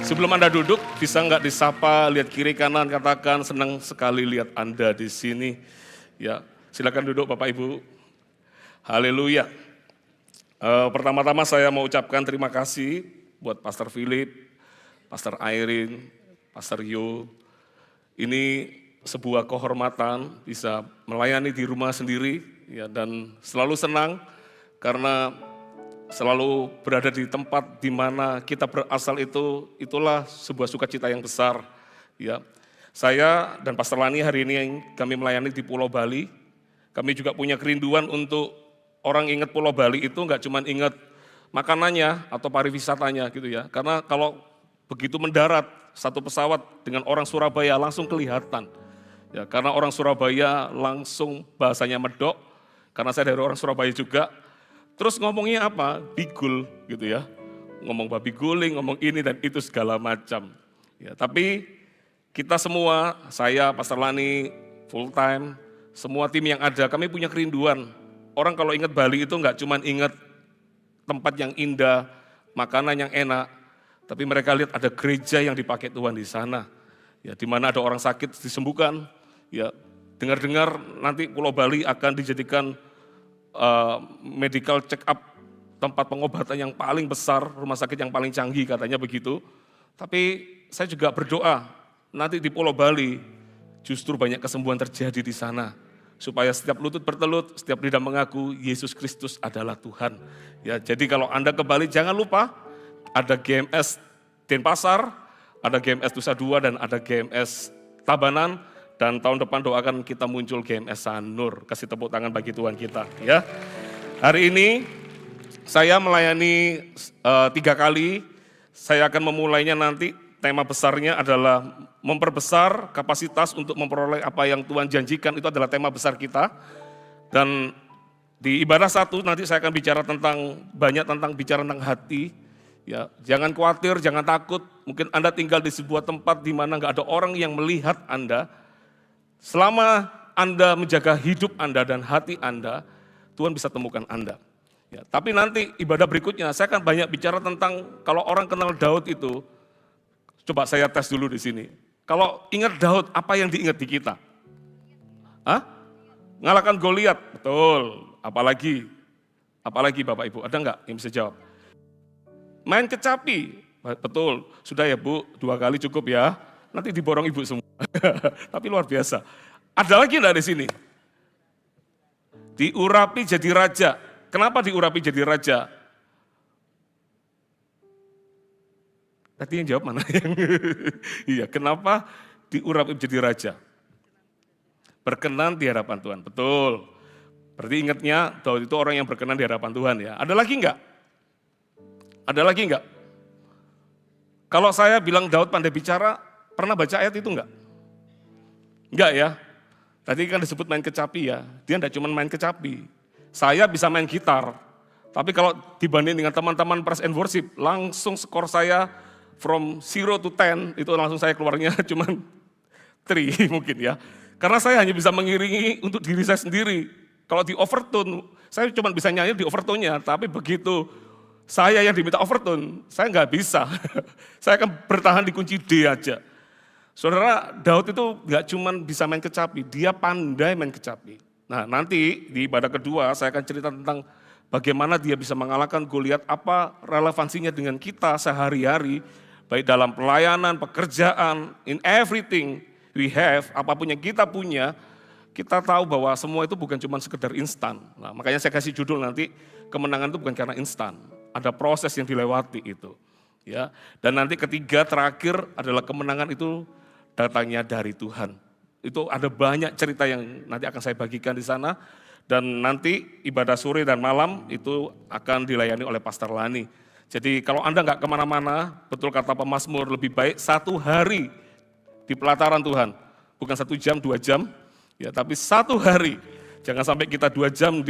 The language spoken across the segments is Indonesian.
Sebelum Anda duduk, bisa nggak disapa, lihat kiri kanan, katakan senang sekali lihat Anda di sini. Ya, silakan duduk Bapak Ibu. Haleluya. Pertama-tama saya mau ucapkan terima kasih buat Pastor Philip, Pastor Irene, Pastor Yo. Ini sebuah kehormatan bisa melayani di rumah sendiri, ya, dan selalu senang karena selalu berada di tempat di mana kita berasal itulah sebuah sukacita yang besar. Ya, saya dan Pastor Lani hari ini kami melayani di Pulau Bali. Kami juga punya kerinduan untuk orang ingat Pulau Bali itu nggak cuma ingat makanannya atau pariwisatanya gitu ya. Karena kalau begitu mendarat satu pesawat dengan orang Surabaya langsung kelihatan. Ya, karena orang Surabaya langsung bahasanya medok. Karena saya dari orang Surabaya juga. Terus ngomongnya apa? Bigul gitu ya. Ngomong babi guling, ngomong ini dan itu segala macam. Ya, tapi kita semua, saya, Pastor Lani, full time, semua tim yang ada, kami punya kerinduan. Orang kalau ingat Bali itu nggak cuma ingat tempat yang indah, makanan yang enak, tapi mereka lihat ada gereja yang dipakai Tuhan di sana. Ya, di mana ada orang sakit disembuhkan. Ya, dengar-dengar nanti Pulau Bali akan dijadikan medical check up, tempat pengobatan yang paling besar, rumah sakit yang paling canggih katanya begitu. Tapi saya juga berdoa nanti di Pulau Bali justru banyak kesembuhan terjadi di sana. Supaya setiap lutut bertelut, setiap lidah mengaku Yesus Kristus adalah Tuhan. Ya, jadi kalau Anda ke Bali jangan lupa ada GMS Denpasar, ada GMS Nusa Dua dan ada GMS Tabanan. Dan tahun depan doakan kita muncul GMS Sanur. Kasih tepuk tangan bagi Tuhan kita. Ya. Hari ini saya melayani 3 kali. Saya akan memulainya nanti. Tema besarnya adalah memperbesar kapasitas untuk memperoleh apa yang Tuhan janjikan. Itu adalah tema besar kita. Dan di ibadah 1 nanti saya akan bicara banyak tentang bicara tentang hati. Ya, jangan khawatir, jangan takut. Mungkin Anda tinggal di sebuah tempat di mana nggak ada orang yang melihat Anda. Selama Anda menjaga hidup Anda dan hati Anda, Tuhan bisa temukan Anda. Ya, tapi nanti ibadah berikutnya saya akan banyak bicara tentang kalau orang kenal Daud itu, coba saya tes dulu di sini. Kalau ingat Daud, apa yang diingat di kita? Hah? Ngalahkan Goliat, betul. Apalagi Bapak Ibu, ada nggak yang bisa jawab? Main kecapi, betul. Sudah ya Bu, 2 kali cukup ya. Nanti diborong ibu semua. Tapi luar biasa. Ada lagi enggak di sini? Diurapi jadi raja. Kenapa diurapi jadi raja? Tadi yang jawab mana? Iya, kenapa diurapi jadi raja? Berkenan di hadapan Tuhan. Betul. Berarti ingatnya Daud itu orang yang berkenan di hadapan Tuhan ya. Ada lagi enggak? Ada lagi enggak? Kalau saya bilang Daud pandai bicara, pernah baca ayat itu enggak? Enggak ya. Tadi kan disebut main kecapi ya. Dia enggak cuma main kecapi. Saya bisa main gitar. Tapi kalau dibanding dengan teman-teman praise and worship, langsung skor saya from 0 to 10, itu langsung saya keluarnya cuma 3 mungkin ya. Karena saya hanya bisa mengiringi untuk diri saya sendiri. Kalau di overtone, saya cuma bisa nyanyi di overtone-nya. Tapi begitu saya yang diminta overtone, saya enggak bisa. Saya akan bertahan di kunci D aja. Saudara, Daud itu gak cuma bisa main kecapi, dia pandai main kecapi. Nah, nanti di ibadah kedua saya akan cerita tentang bagaimana dia bisa mengalahkan Goliat, apa relevansinya dengan kita sehari-hari, baik dalam pelayanan, pekerjaan, in everything we have, apapun yang kita punya, kita tahu bahwa semua itu bukan cuma sekedar instan. Nah, makanya saya kasih judul nanti, kemenangan itu bukan karena instan, ada proses yang dilewati itu. Ya, dan nanti ketiga terakhir adalah kemenangan itu datangnya dari Tuhan. Itu ada banyak cerita yang nanti akan saya bagikan di sana. Dan nanti ibadah sore dan malam itu akan dilayani oleh Pastor Lani. Jadi kalau Anda nggak kemana-mana, betul kata pemazmur, lebih baik 1 hari di pelataran Tuhan. Bukan 1 jam, 2 jam, ya, tapi 1 hari. Jangan sampai kita 2 jam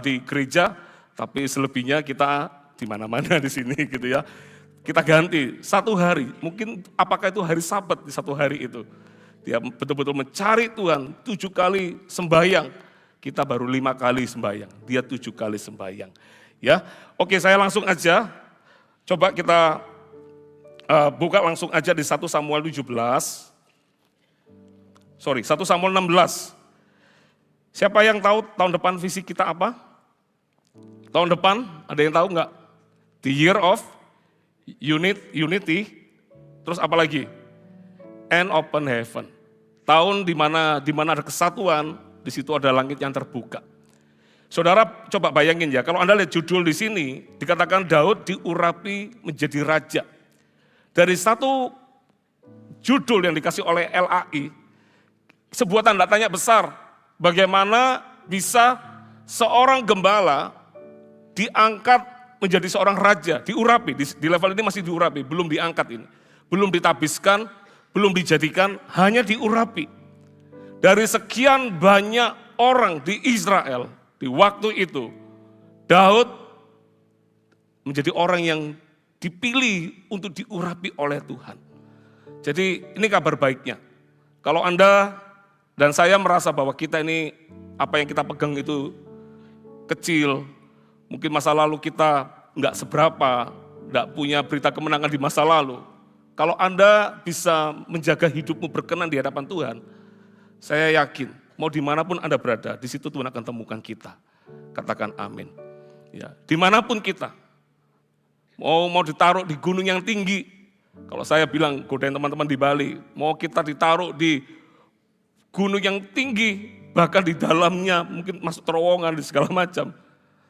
di gereja, tapi selebihnya kita di mana-mana di sini gitu ya. Kita ganti 1 hari, mungkin apakah itu hari Sabat di 1 hari itu. Dia betul-betul mencari Tuhan, 7 kali sembahyang. Kita baru 5 kali sembahyang, dia 7 kali sembahyang. Ya, oke saya langsung aja, coba kita Buka langsung aja di 1 Samuel 16. 1 Samuel 16. Siapa yang tahu tahun depan visi kita apa? Tahun depan, ada yang tahu nggak? The Year of Unity. Terus apa lagi? And Open Heaven. Tahun di mana ada kesatuan, di situ ada langit yang terbuka. Saudara coba bayangin ya, kalau Anda lihat judul di sini, dikatakan Daud diurapi menjadi raja. Dari satu judul yang dikasih oleh LAI, sebuah tanda tanya besar, bagaimana bisa seorang gembala diangkat menjadi seorang raja, diurapi, di level ini masih diurapi, belum diangkat ini, belum ditabiskan, belum dijadikan, hanya diurapi. Dari sekian banyak orang di Israel, di waktu itu, Daud menjadi orang yang dipilih untuk diurapi oleh Tuhan. Jadi ini kabar baiknya. Kalau Anda dan saya merasa bahwa kita ini, apa yang kita pegang itu kecil, mungkin masa lalu kita nggak seberapa, nggak punya berita kemenangan di masa lalu. Kalau Anda bisa menjaga hidupmu berkenan di hadapan Tuhan, saya yakin mau dimanapun Anda berada, di situ Tuhan akan temukan kita. Katakan amin. Ya, dimanapun kita, mau ditaruh di gunung yang tinggi. Kalau saya bilang, godain teman-teman di Bali, mau kita ditaruh di gunung yang tinggi, bahkan di dalamnya mungkin masuk terowongan di segala macam.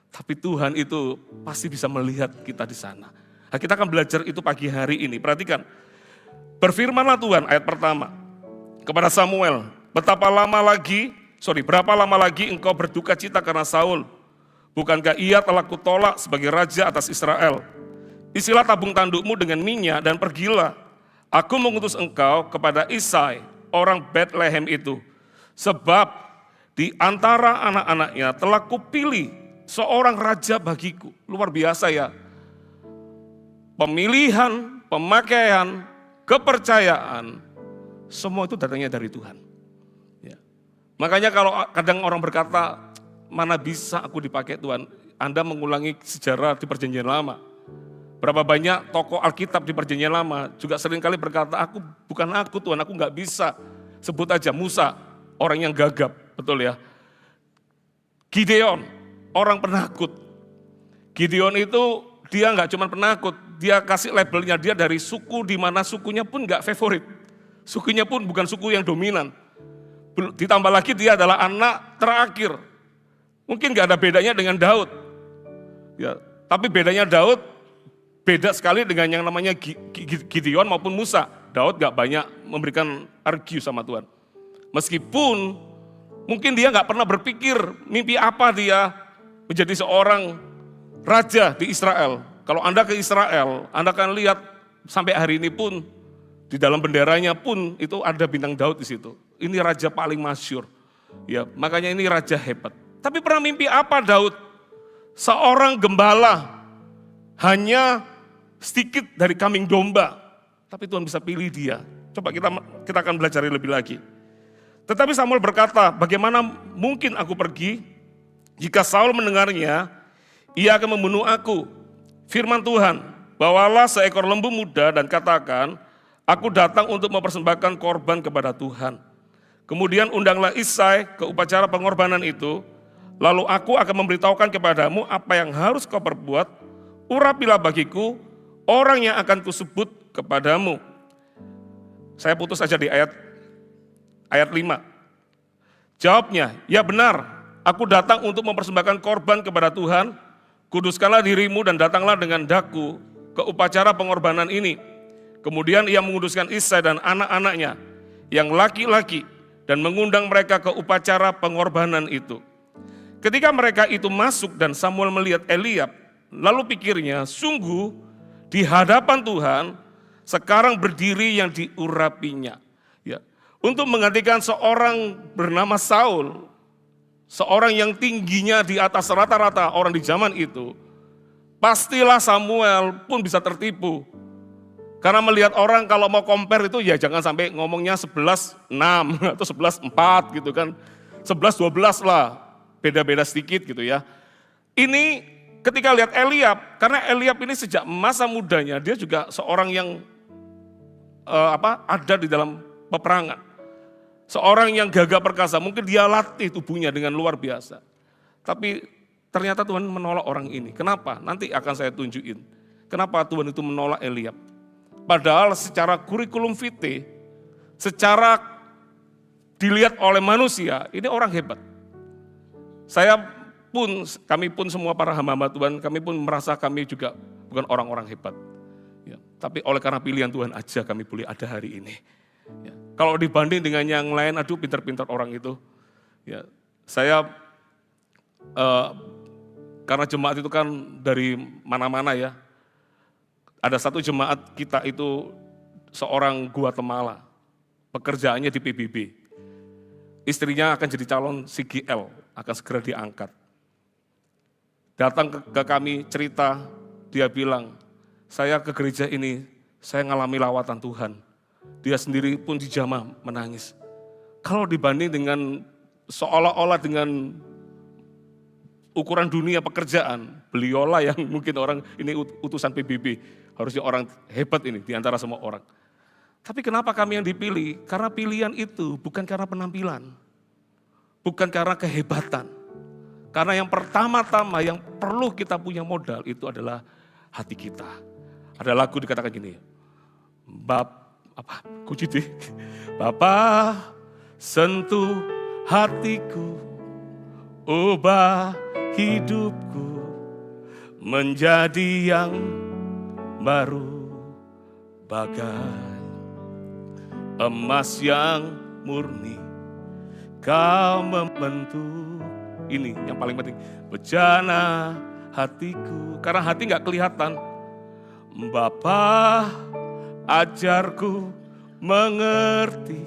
Tapi Tuhan itu pasti bisa melihat kita di sana. Nah, kita akan belajar itu pagi hari ini. Perhatikan, berfirmanlah Tuhan ayat pertama kepada Samuel, berapa lama lagi engkau berduka cita karena Saul? Bukankah ia telah kutolak sebagai raja atas Israel? Isilah tabung tandukmu dengan minyak dan pergilah. Aku mengutus engkau kepada Isai, orang Bethlehem itu. Sebab di antara anak-anaknya telah kupilih seorang raja bagiku. Luar biasa ya. Pemilihan, pemakaian, kepercayaan, semua itu datangnya dari Tuhan. Ya. Makanya kalau kadang orang berkata, mana bisa aku dipakai Tuhan? Anda mengulangi sejarah di perjanjian lama. Berapa banyak tokoh Alkitab di perjanjian lama juga seringkali berkata, bukan aku Tuhan, aku nggak bisa. Sebut aja Musa, orang yang gagap, betul ya. Gideon, orang penakut. Gideon itu dia nggak cuma penakut, dia kasih labelnya dia dari suku di mana sukunya pun nggak favorit. Sukunya pun bukan suku yang dominan. Ditambah lagi dia adalah anak terakhir. Mungkin nggak ada bedanya dengan Daud. Ya, tapi bedanya Daud beda sekali dengan yang namanya Gideon maupun Musa. Daud gak banyak memberikan argue sama Tuhan. Meskipun mungkin dia gak pernah berpikir mimpi apa dia menjadi seorang raja di Israel. Kalau Anda ke Israel, Anda akan lihat sampai hari ini pun di dalam benderanya pun itu ada bintang Daud di situ. Ini raja paling masyhur. Ya, makanya ini raja hebat. Tapi pernah mimpi apa Daud? Seorang gembala, hanya sedikit dari kambing domba, tapi Tuhan bisa pilih dia. Coba kita akan belajar lebih lagi. Tetapi Samuel berkata, bagaimana mungkin aku pergi? Jika Saul mendengarnya, ia akan membunuh aku. Firman Tuhan, bawalah seekor lembu muda dan katakan, aku datang untuk mempersembahkan korban kepada Tuhan. Kemudian undanglah Isai ke upacara pengorbanan itu, lalu aku akan memberitahukan kepadamu apa yang harus kau perbuat, urapilah bagiku orang yang akan kusebut kepadamu. Saya putus saja di ayat 5. Jawabnya, ya benar, aku datang untuk mempersembahkan korban kepada Tuhan, kuduskanlah dirimu dan datanglah dengan daku ke upacara pengorbanan ini. Kemudian ia menguduskan Isai dan anak-anaknya yang laki-laki dan mengundang mereka ke upacara pengorbanan itu. Ketika mereka itu masuk dan Samuel melihat Eliab, lalu pikirnya, sungguh di hadapan Tuhan sekarang berdiri yang diurapinya. Ya. Untuk menggantikan seorang bernama Saul, seorang yang tingginya di atas rata-rata orang di zaman itu, pastilah Samuel pun bisa tertipu. Karena melihat orang kalau mau compare itu ya jangan sampai ngomongnya 11-6 atau 11-4 gitu kan. 11-12 lah, beda-beda sedikit gitu ya. Ini ketika lihat Eliab, karena Eliab ini sejak masa mudanya dia juga seorang yang ada di dalam peperangan. Seorang yang gagah perkasa, mungkin dia latih tubuhnya dengan luar biasa. Tapi ternyata Tuhan menolak orang ini. Kenapa? Nanti akan saya tunjukin. Kenapa Tuhan itu menolak Eliab? Padahal secara kurikulum vitae, secara dilihat oleh manusia, ini orang hebat. Kami pun semua para hamba Tuhan, kami pun merasa kami juga bukan orang-orang hebat. Ya, tapi oleh karena pilihan Tuhan aja kami boleh ada hari ini. Ya, kalau dibanding dengan yang lain, aduh pintar-pintar orang itu. Ya, saya karena jemaat itu kan dari mana-mana ya. Ada satu jemaat kita itu seorang Guatemala, pekerjaannya di PBB. Istrinya akan jadi calon CGL, akan segera diangkat. Datang ke kami cerita, dia bilang, saya ke gereja ini, saya ngalami lawatan Tuhan. Dia sendiri pun dijamah menangis. Kalau dibanding dengan seolah-olah dengan ukuran dunia pekerjaan, beliaulah yang mungkin orang ini utusan PBB, harusnya orang hebat ini di antara semua orang. Tapi kenapa kami yang dipilih? Karena pilihan itu bukan karena penampilan, bukan karena kehebatan. Karena yang pertama-tama yang perlu kita punya modal itu adalah hati kita. Ada lagu dikatakan gini, Bapa sentuh hatiku, ubah hidupku menjadi yang baru, bagai emas yang murni kau membentuk. Ini yang paling penting, bejana hatiku. Karena hati gak kelihatan. Bapa ajarku mengerti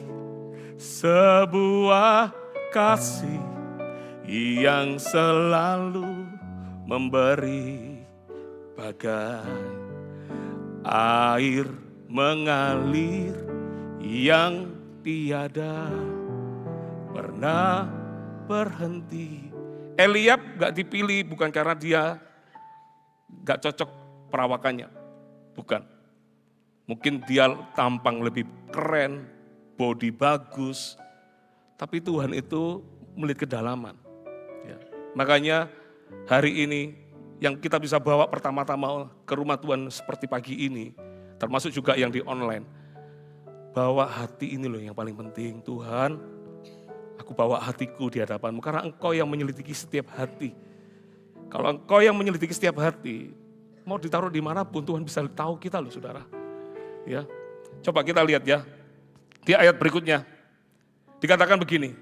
sebuah kasih yang selalu memberi, bagai air mengalir yang tiada pernah berhenti. Eliab gak dipilih bukan karena dia gak cocok perawakannya, bukan. Mungkin dia tampang lebih keren, body bagus, tapi Tuhan itu melihat kedalaman. Ya. Makanya hari ini yang kita bisa bawa pertama-tama ke rumah Tuhan seperti pagi ini, termasuk juga yang di online, bawa hati ini loh yang paling penting. Tuhan, aku bawa hatiku di hadapan-Mu karena Engkau yang menyelidiki setiap hati. Kalau Engkau yang menyelidiki setiap hati, mau ditaruh dimanapun Tuhan bisa tahu kita loh saudara. Ya, coba kita lihat ya, di ayat berikutnya. Dikatakan begini,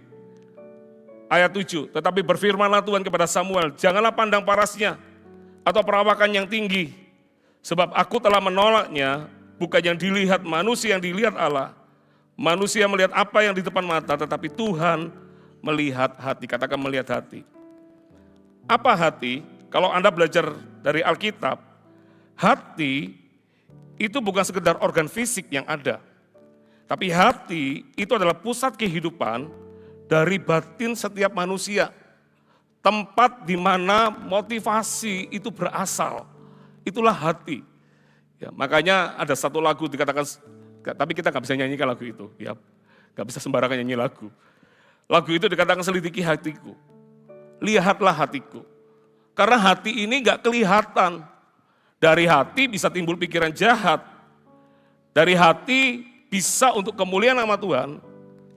ayat 7, tetapi berfirmanlah Tuhan kepada Samuel, janganlah pandang parasnya atau perawakan yang tinggi, sebab aku telah menolaknya, bukan yang dilihat manusia, yang dilihat Allah. Manusia melihat apa yang di depan mata, tetapi Tuhan melihat hati. Katakan melihat hati. Apa hati? Kalau Anda belajar dari Alkitab, hati itu bukan sekedar organ fisik yang ada. Tapi hati itu adalah pusat kehidupan dari batin setiap manusia. Tempat di mana motivasi itu berasal. Itulah hati. Ya, makanya ada satu lagu dikatakan, tapi kita gak bisa nyanyikan lagu itu. Ya, gak bisa sembarangan nyanyi lagu. Lagu itu dikatakan selidiki hatiku. Lihatlah hatiku. Karena hati ini gak kelihatan. Dari hati bisa timbul pikiran jahat. Dari hati bisa untuk kemuliaan nama Tuhan.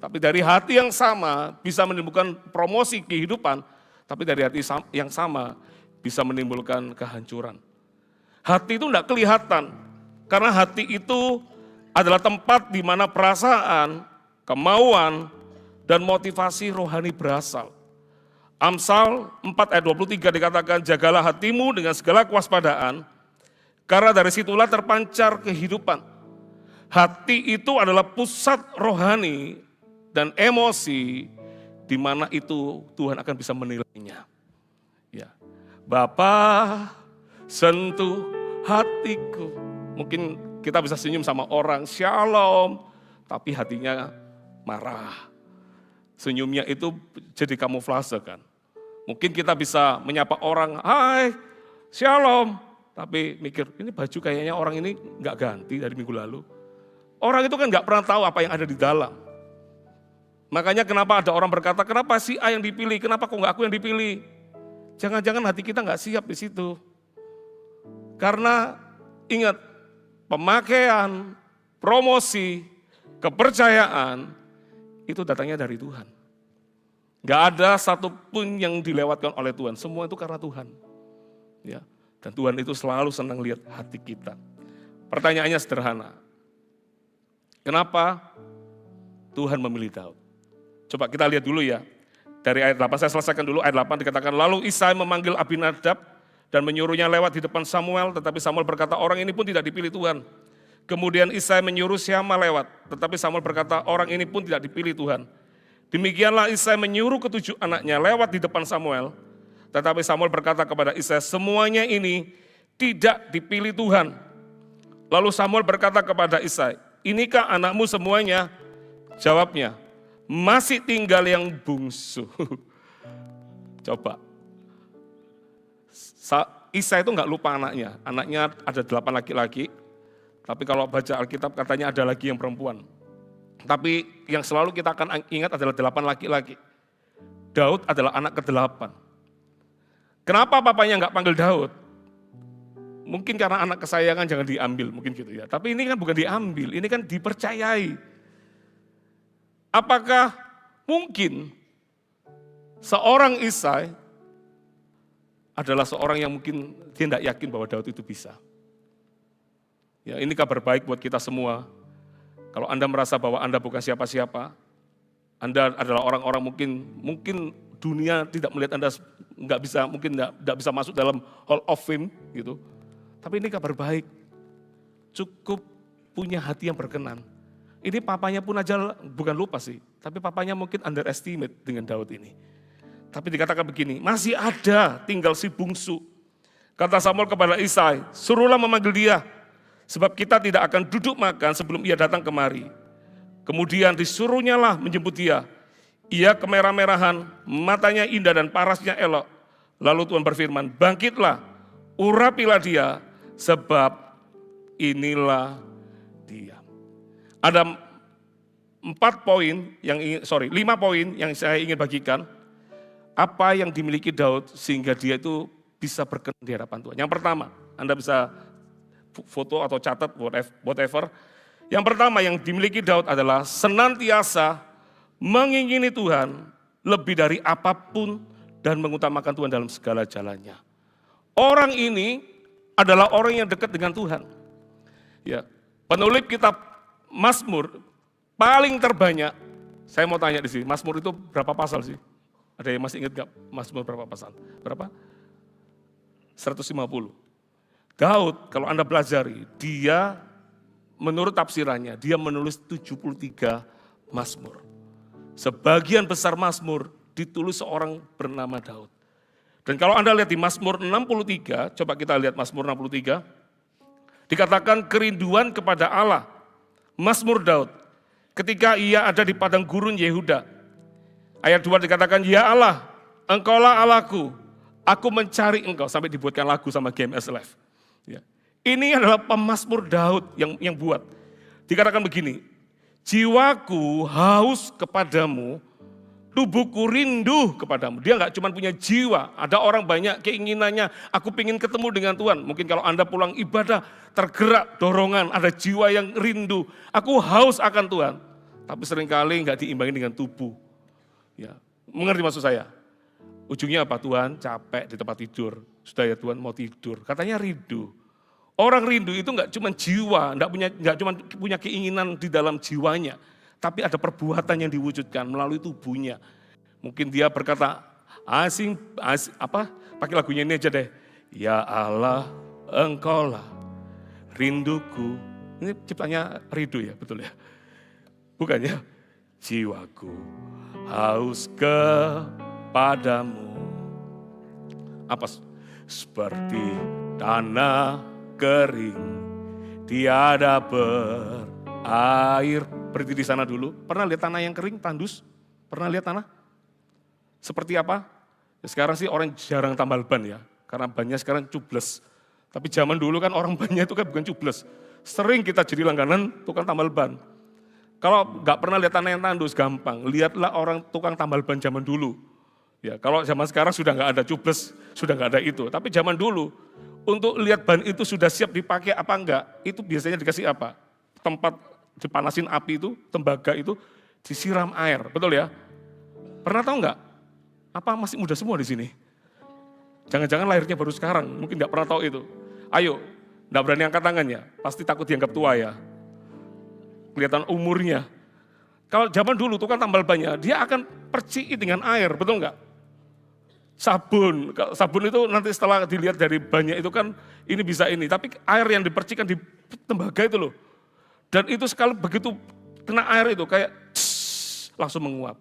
Tapi dari hati yang sama bisa menimbulkan promosi kehidupan. Tapi dari hati yang sama bisa menimbulkan kehancuran. Hati itu tidak kelihatan. Karena hati itu adalah tempat di mana perasaan, kemauan, dan motivasi rohani berasal. Amsal 4 ayat 23 dikatakan, jagalah hatimu dengan segala kewaspadaan, karena dari situlah terpancar kehidupan. Hati itu adalah pusat rohani dan emosi, di mana itu Tuhan akan bisa menilainya. Ya. Bapa, sentuh hatiku. Mungkin kita bisa senyum sama orang, shalom, tapi hatinya marah. Senyumnya itu jadi kamuflase kan. Mungkin kita bisa menyapa orang, hai, shalom. Tapi mikir, ini baju kayaknya orang ini gak ganti dari minggu lalu. Orang itu kan nggak pernah tahu apa yang ada di dalam. Makanya kenapa ada orang berkata, kenapa si A yang dipilih, kenapa kok nggak aku yang dipilih? Jangan-jangan hati kita nggak siap di situ. Karena ingat, pemakaian, promosi, kepercayaan, itu datangnya dari Tuhan. Nggak ada satupun yang dilewatkan oleh Tuhan, semua itu karena Tuhan. Ya, dan Tuhan itu selalu senang lihat hati kita. Pertanyaannya sederhana, kenapa Tuhan memilih Daud? Coba kita lihat dulu ya, dari ayat 8, saya selesaikan dulu ayat 8 dikatakan, lalu Isai memanggil Abinadab dan menyuruhnya lewat di depan Samuel, tetapi Samuel berkata, orang ini pun tidak dipilih Tuhan. Kemudian Isai menyuruh Syama lewat, tetapi Samuel berkata, orang ini pun tidak dipilih Tuhan. Demikianlah Isai menyuruh ketujuh anaknya lewat di depan Samuel, tetapi Samuel berkata kepada Isai, semuanya ini tidak dipilih Tuhan. Lalu Samuel berkata kepada Isai, inikah anakmu semuanya? Jawabnya, masih tinggal yang bungsu. Coba, Isai itu nggak lupa anaknya. Anaknya ada 8 laki-laki, tapi kalau baca Alkitab katanya ada lagi yang perempuan. Tapi yang selalu kita akan ingat adalah 8 laki-laki. Daud adalah anak ke-8. Kenapa papanya nggak panggil Daud? Mungkin karena anak kesayangan jangan diambil, mungkin gitu ya. Tapi ini kan bukan diambil, ini kan dipercayai. Apakah mungkin seorang Isai adalah seorang yang mungkin dia tidak yakin bahwa Daud itu bisa? Ya, ini kabar baik buat kita semua. Kalau Anda merasa bahwa Anda bukan siapa-siapa, Anda adalah orang-orang mungkin dunia tidak melihat Anda mungkin nggak bisa masuk dalam Hall of Fame gitu. Tapi ini kabar baik. Cukup punya hati yang berkenan. Ini papanya pun aja bukan lupa sih, tapi papanya mungkin underestimate dengan Daud ini. Tapi dikatakan begini, masih ada tinggal si bungsu. Kata Samuel kepada Isai, suruhlah memanggil dia, sebab kita tidak akan duduk makan sebelum ia datang kemari. Kemudian disuruhnya lah menjemput dia. Ia kemerah-merahan, matanya indah dan parasnya elok. Lalu Tuhan berfirman, bangkitlah, urapilah dia, sebab inilah dia. Ada 5 poin yang saya ingin bagikan. Apa yang dimiliki Daud sehingga dia itu bisa berkenan di hadapan Tuhan. Yang pertama, Anda bisa foto atau catat whatever. Yang pertama yang dimiliki Daud adalah senantiasa mengingini Tuhan lebih dari apapun dan mengutamakan Tuhan dalam segala jalannya. Orang ini adalah orang yang dekat dengan Tuhan. Ya, penulis kitab Mazmur paling terbanyak, saya mau tanya di sini, Mazmur itu berapa pasal sih? Ada yang masih ingat gak Mazmur berapa pasal? Berapa? 150. Daud, kalau Anda pelajari, dia menurut tafsirannya, dia menulis 73 Mazmur. Sebagian besar Mazmur ditulis seorang bernama Daud. Dan kalau Anda lihat di Mazmur 63, coba kita lihat Mazmur 63, dikatakan kerinduan kepada Allah. Mazmur Daud, ketika ia ada di padang gurun Yehuda. Ayat 2 dikatakan, ya Allah, engkaulah Allahku, aku mencari engkau. Sampai dibuatkan lagu sama GMS Live. Ya. Ini adalah pemazmur Daud yang buat. Dikatakan begini, jiwaku haus kepadamu, tubuhku rindu kepadamu. Dia nggak cuma punya jiwa, ada orang banyak keinginannya, aku ingin ketemu dengan Tuhan. Mungkin kalau Anda pulang ibadah, tergerak dorongan, ada jiwa yang rindu. Aku haus akan Tuhan, tapi seringkali nggak diimbangi dengan tubuh. Ya, mengerti maksud saya? Ujungnya apa? Tuhan capek di tempat tidur, sudah ya Tuhan mau tidur. Katanya rindu. Orang rindu itu nggak cuma jiwa, nggak cuma punya keinginan di dalam jiwanya, tapi ada perbuatan yang diwujudkan melalui tubuhnya. Mungkin dia berkata, pakai lagunya ini aja deh. Ya Allah, engkaulah rinduku. Ini ciptanya rindu ya, betul ya? Bukan ya? Jiwaku haus kepadamu. Apa? Seperti tanah kering, tiada berair. Berhenti di sana dulu. Pernah lihat tanah yang kering, tandus? Pernah lihat tanah? Seperti apa? Ya, sekarang sih orang jarang tambal ban ya, karena bannya sekarang cubles. Tapi zaman dulu kan orang bannya itu kan bukan cubles. Sering kita jadi langganan tukang tambal ban. Kalau nggak pernah lihat tanah yang tandus, gampang. Lihatlah orang tukang tambal ban zaman dulu. Ya, kalau zaman sekarang sudah nggak ada cubles, sudah nggak ada itu. Tapi zaman dulu, untuk lihat ban itu sudah siap dipakai apa enggak, itu biasanya dikasih apa? Tempat dipanasin api itu, tembaga itu, disiram air, betul ya? Pernah tahu nggak? Apa masih muda semua di sini? Jangan-jangan lahirnya baru sekarang, mungkin nggak pernah tahu itu. Ayo, nggak berani angkat tangannya, pasti takut dianggap tua ya. Kelihatan umurnya. Kalau zaman dulu tukang tambal bannya, dia akan percikin dengan air, betul nggak? Sabun itu nanti setelah dilihat dari banyak itu kan ini bisa ini, tapi air yang dipercikan di tembaga itu loh. Dan itu sekali begitu kena air itu kayak langsung menguap,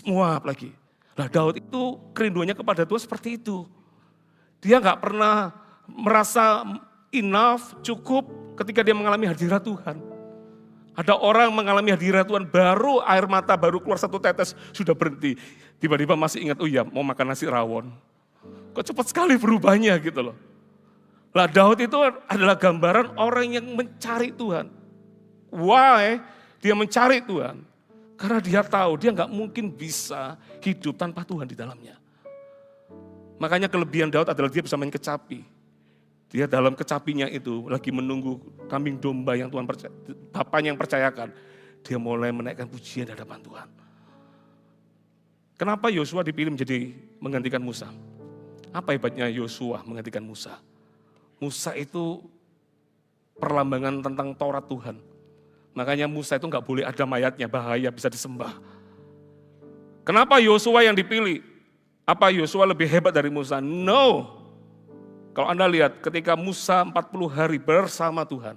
menguap lagi. Nah Daud itu kerinduannya kepada Tuhan seperti itu. Dia nggak pernah merasa enough, cukup ketika dia mengalami hadirat Tuhan. Ada orang mengalami hadirat Tuhan, baru air mata baru keluar satu tetes, sudah berhenti. Tiba-tiba masih ingat, oh iya mau makan nasi rawon. Kok cepat sekali berubahnya gitu loh. Lah Daud itu adalah gambaran orang yang mencari Tuhan. Why? Dia mencari Tuhan. Karena dia tahu dia nggak mungkin bisa hidup tanpa Tuhan di dalamnya. Makanya kelebihan Daud adalah dia bisa main kecapi. Dia dalam kecapinya itu lagi menunggu kambing domba yang Tuhan Bapaknya yang percayakan. Dia mulai menaikkan pujian di hadapan Tuhan. Kenapa Yosua dipilih menjadi menggantikan Musa? Apa hebatnya Yosua menggantikan Musa? Musa itu perlambangan tentang Taurat Tuhan. Makanya Musa itu nggak boleh ada mayatnya, bahaya bisa disembah. Kenapa Yosua yang dipilih? Apa Yosua lebih hebat dari Musa? No. Kalau Anda lihat ketika Musa 40 hari bersama Tuhan,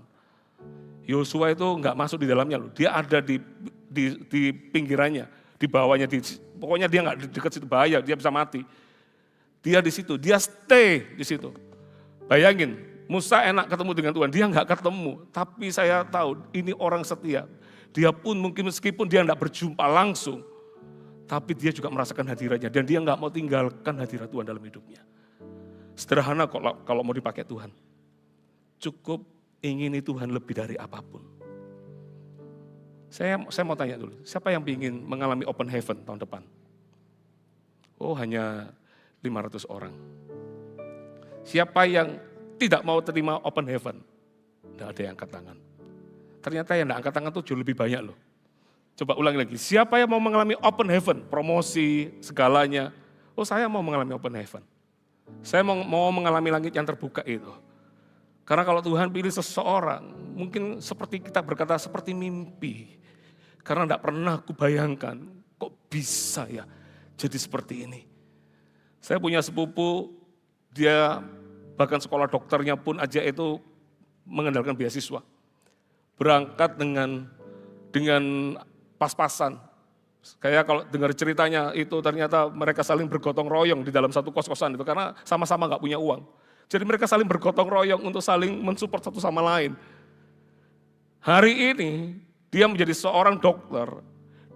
Yosua itu nggak masuk di dalamnya loh. Dia ada di pinggirannya, di bawahnya, pokoknya dia nggak dekat situ, bahaya, dia bisa mati. Dia di situ, dia stay di situ. Bayangin, Musa enak ketemu dengan Tuhan, dia nggak ketemu. Tapi saya tahu ini orang setia. Dia pun mungkin meskipun dia nggak berjumpa langsung, tapi dia juga merasakan hadiratnya dan dia nggak mau tinggalkan hadirat Tuhan dalam hidupnya. Sederhana kalau mau dipakai Tuhan. Cukup ingini Tuhan lebih dari apapun. Saya mau tanya dulu, siapa yang ingin mengalami open heaven tahun depan? Oh hanya 500 orang. Siapa yang tidak mau terima open heaven? Tidak ada yang angkat tangan. Ternyata yang tidak angkat tangan itu jauh lebih banyak loh. Coba ulangi lagi, siapa yang mau mengalami open heaven? Promosi, segalanya. Oh saya mau mengalami open heaven. Saya mau mengalami langit yang terbuka itu. Karena kalau Tuhan pilih seseorang, mungkin seperti kita berkata seperti mimpi. Karena tidak pernah kubayangkan, kok bisa ya jadi seperti ini. Saya punya sepupu, dia bahkan sekolah dokternya pun aja itu mengandalkan beasiswa. Berangkat dengan pas-pasan. Kayak kalau dengar ceritanya itu ternyata mereka saling bergotong royong di dalam satu kos-kosan itu karena sama-sama nggak punya uang. Jadi mereka saling bergotong royong untuk saling mensupport satu sama lain. Hari ini dia menjadi seorang dokter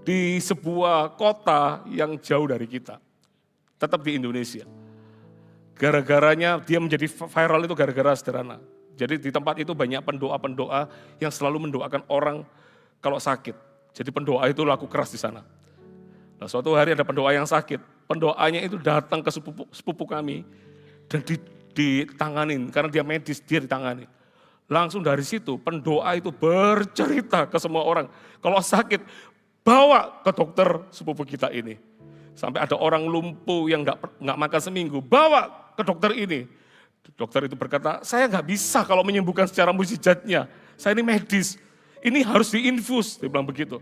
di sebuah kota yang jauh dari kita. Tetap di Indonesia. Gara-garanya dia menjadi viral itu gara-gara sederhana. Jadi di tempat itu banyak pendoa-pendoa yang selalu mendoakan orang kalau sakit. Jadi pendoa itu laku keras di sana. Nah, suatu hari ada pendoa yang sakit. Pendoanya itu datang ke sepupu kami dan ditanganin karena dia medis, dia ditangani. Langsung dari situ pendoa itu bercerita ke semua orang. Kalau sakit, bawa ke dokter sepupu kita ini. Sampai ada orang lumpuh yang nggak makan seminggu, bawa ke dokter ini. Dokter itu berkata, saya nggak bisa kalau menyembuhkan secara mukjizatnya. Saya ini medis. Ini harus diinfus, dia bilang begitu.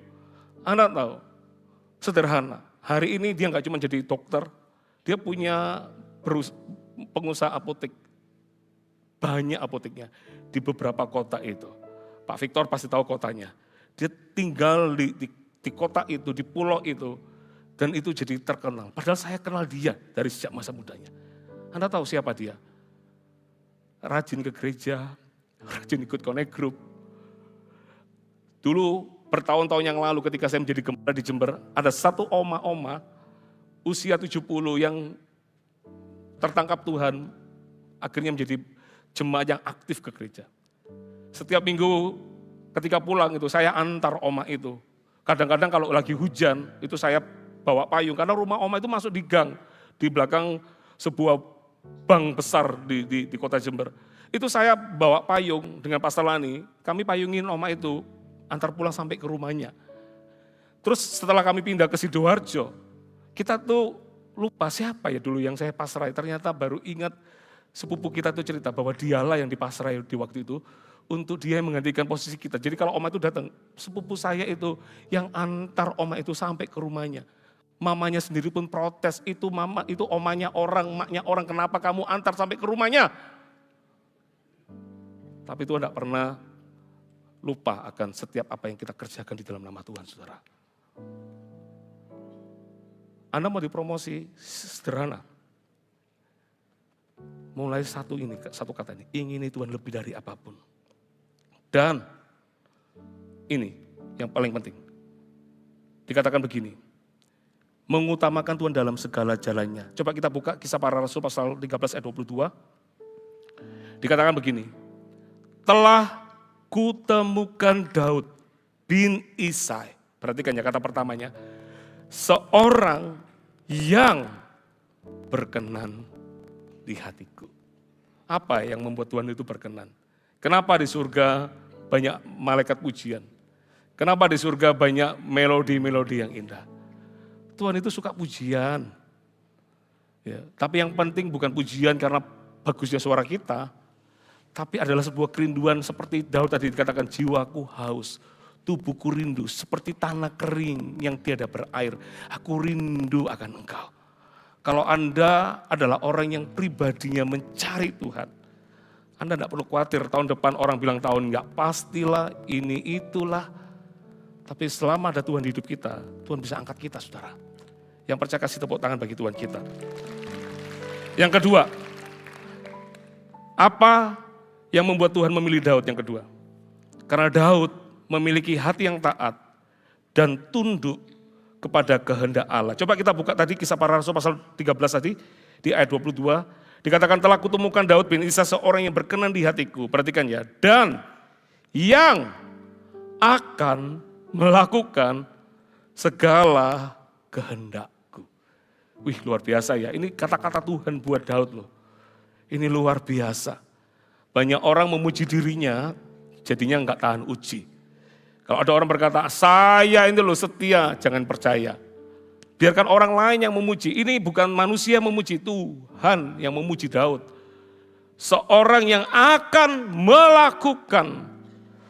Anda tahu, sederhana. Hari ini dia nggak cuma jadi dokter, dia punya pengusaha apotek. Banyak apoteknya di beberapa kota itu. Pak Victor pasti tahu kotanya. Dia tinggal di kota itu, di pulau itu, dan itu jadi terkenal. Padahal saya kenal dia dari sejak masa mudanya. Anda tahu siapa dia? Rajin ke gereja, rajin ikut connect group. Dulu bertahun-tahun yang lalu ketika saya menjadi gembala di Jember, ada satu oma usia 70 yang tertangkap Tuhan, akhirnya menjadi jemaat yang aktif ke gereja. Setiap minggu ketika pulang itu saya antar oma itu. Kadang-kadang kalau lagi hujan itu saya bawa payung karena rumah oma itu masuk di gang di belakang sebuah bank besar di kota Jember. Itu saya bawa payung dengan Pastor Lani, kami payungin oma itu antar pulang sampai ke rumahnya. Terus setelah kami pindah ke Sidoarjo, kita tuh lupa siapa ya dulu yang saya pasrai. Ternyata baru ingat sepupu kita tuh cerita bahwa dialah yang dipasrai di waktu itu untuk dia yang menggantikan posisi kita. Jadi kalau oma itu datang, sepupu saya itu yang antar oma itu sampai ke rumahnya. Mamanya sendiri pun protes, itu mama, itu omanya orang, maknya orang, kenapa kamu antar sampai ke rumahnya? Tapi Tuhan tidak pernah lupa akan setiap apa yang kita kerjakan di dalam nama Tuhan, saudara. Anda mau dipromosi, sederhana. Mulai satu kata ini, ingini Tuhan lebih dari apapun. Dan ini yang paling penting. Dikatakan begini, mengutamakan Tuhan dalam segala jalannya. Coba kita buka Kisah Para Rasul pasal 13 ayat 22. Dikatakan begini, telah kutemukan Daud bin Isai. Perhatikan ya kata pertamanya, seorang yang berkenan di hatiku. Apa yang membuat Tuhan itu berkenan? Kenapa di surga banyak malaikat pujian? Kenapa di surga banyak melodi-melodi yang indah? Tuhan itu suka pujian. Ya, tapi yang penting bukan pujian karena bagusnya suara kita, tapi adalah sebuah kerinduan seperti Daud tadi dikatakan, jiwaku haus, tubuhku rindu seperti tanah kering yang tiada berair. Aku rindu akan Engkau. Kalau Anda adalah orang yang pribadinya mencari Tuhan, Anda tidak perlu khawatir tahun depan orang bilang tahun enggak, pastilah ini itulah. Tapi selama ada Tuhan di hidup kita, Tuhan bisa angkat kita, saudara. Yang percaya kasih tepuk tangan bagi Tuhan kita. Yang kedua, apa yang membuat Tuhan memilih Daud yang kedua? Karena Daud memiliki hati yang taat dan tunduk kepada kehendak Allah. Coba kita buka tadi Kisah Para Rasul pasal 13 tadi, di ayat 22. Dikatakan telah kutemukan Daud bin Isai seorang yang berkenan di hatiku. Perhatikan ya. Dan yang akan melakukan segala kehendakku. Wih, luar biasa ya. Ini kata-kata Tuhan buat Daud loh. Ini luar biasa. Banyak orang memuji dirinya, jadinya enggak tahan uji. Kalau ada orang berkata, saya ini loh setia, jangan percaya. Biarkan orang lain yang memuji. Ini bukan manusia memuji, Tuhan yang memuji Daud. Seorang yang akan melakukan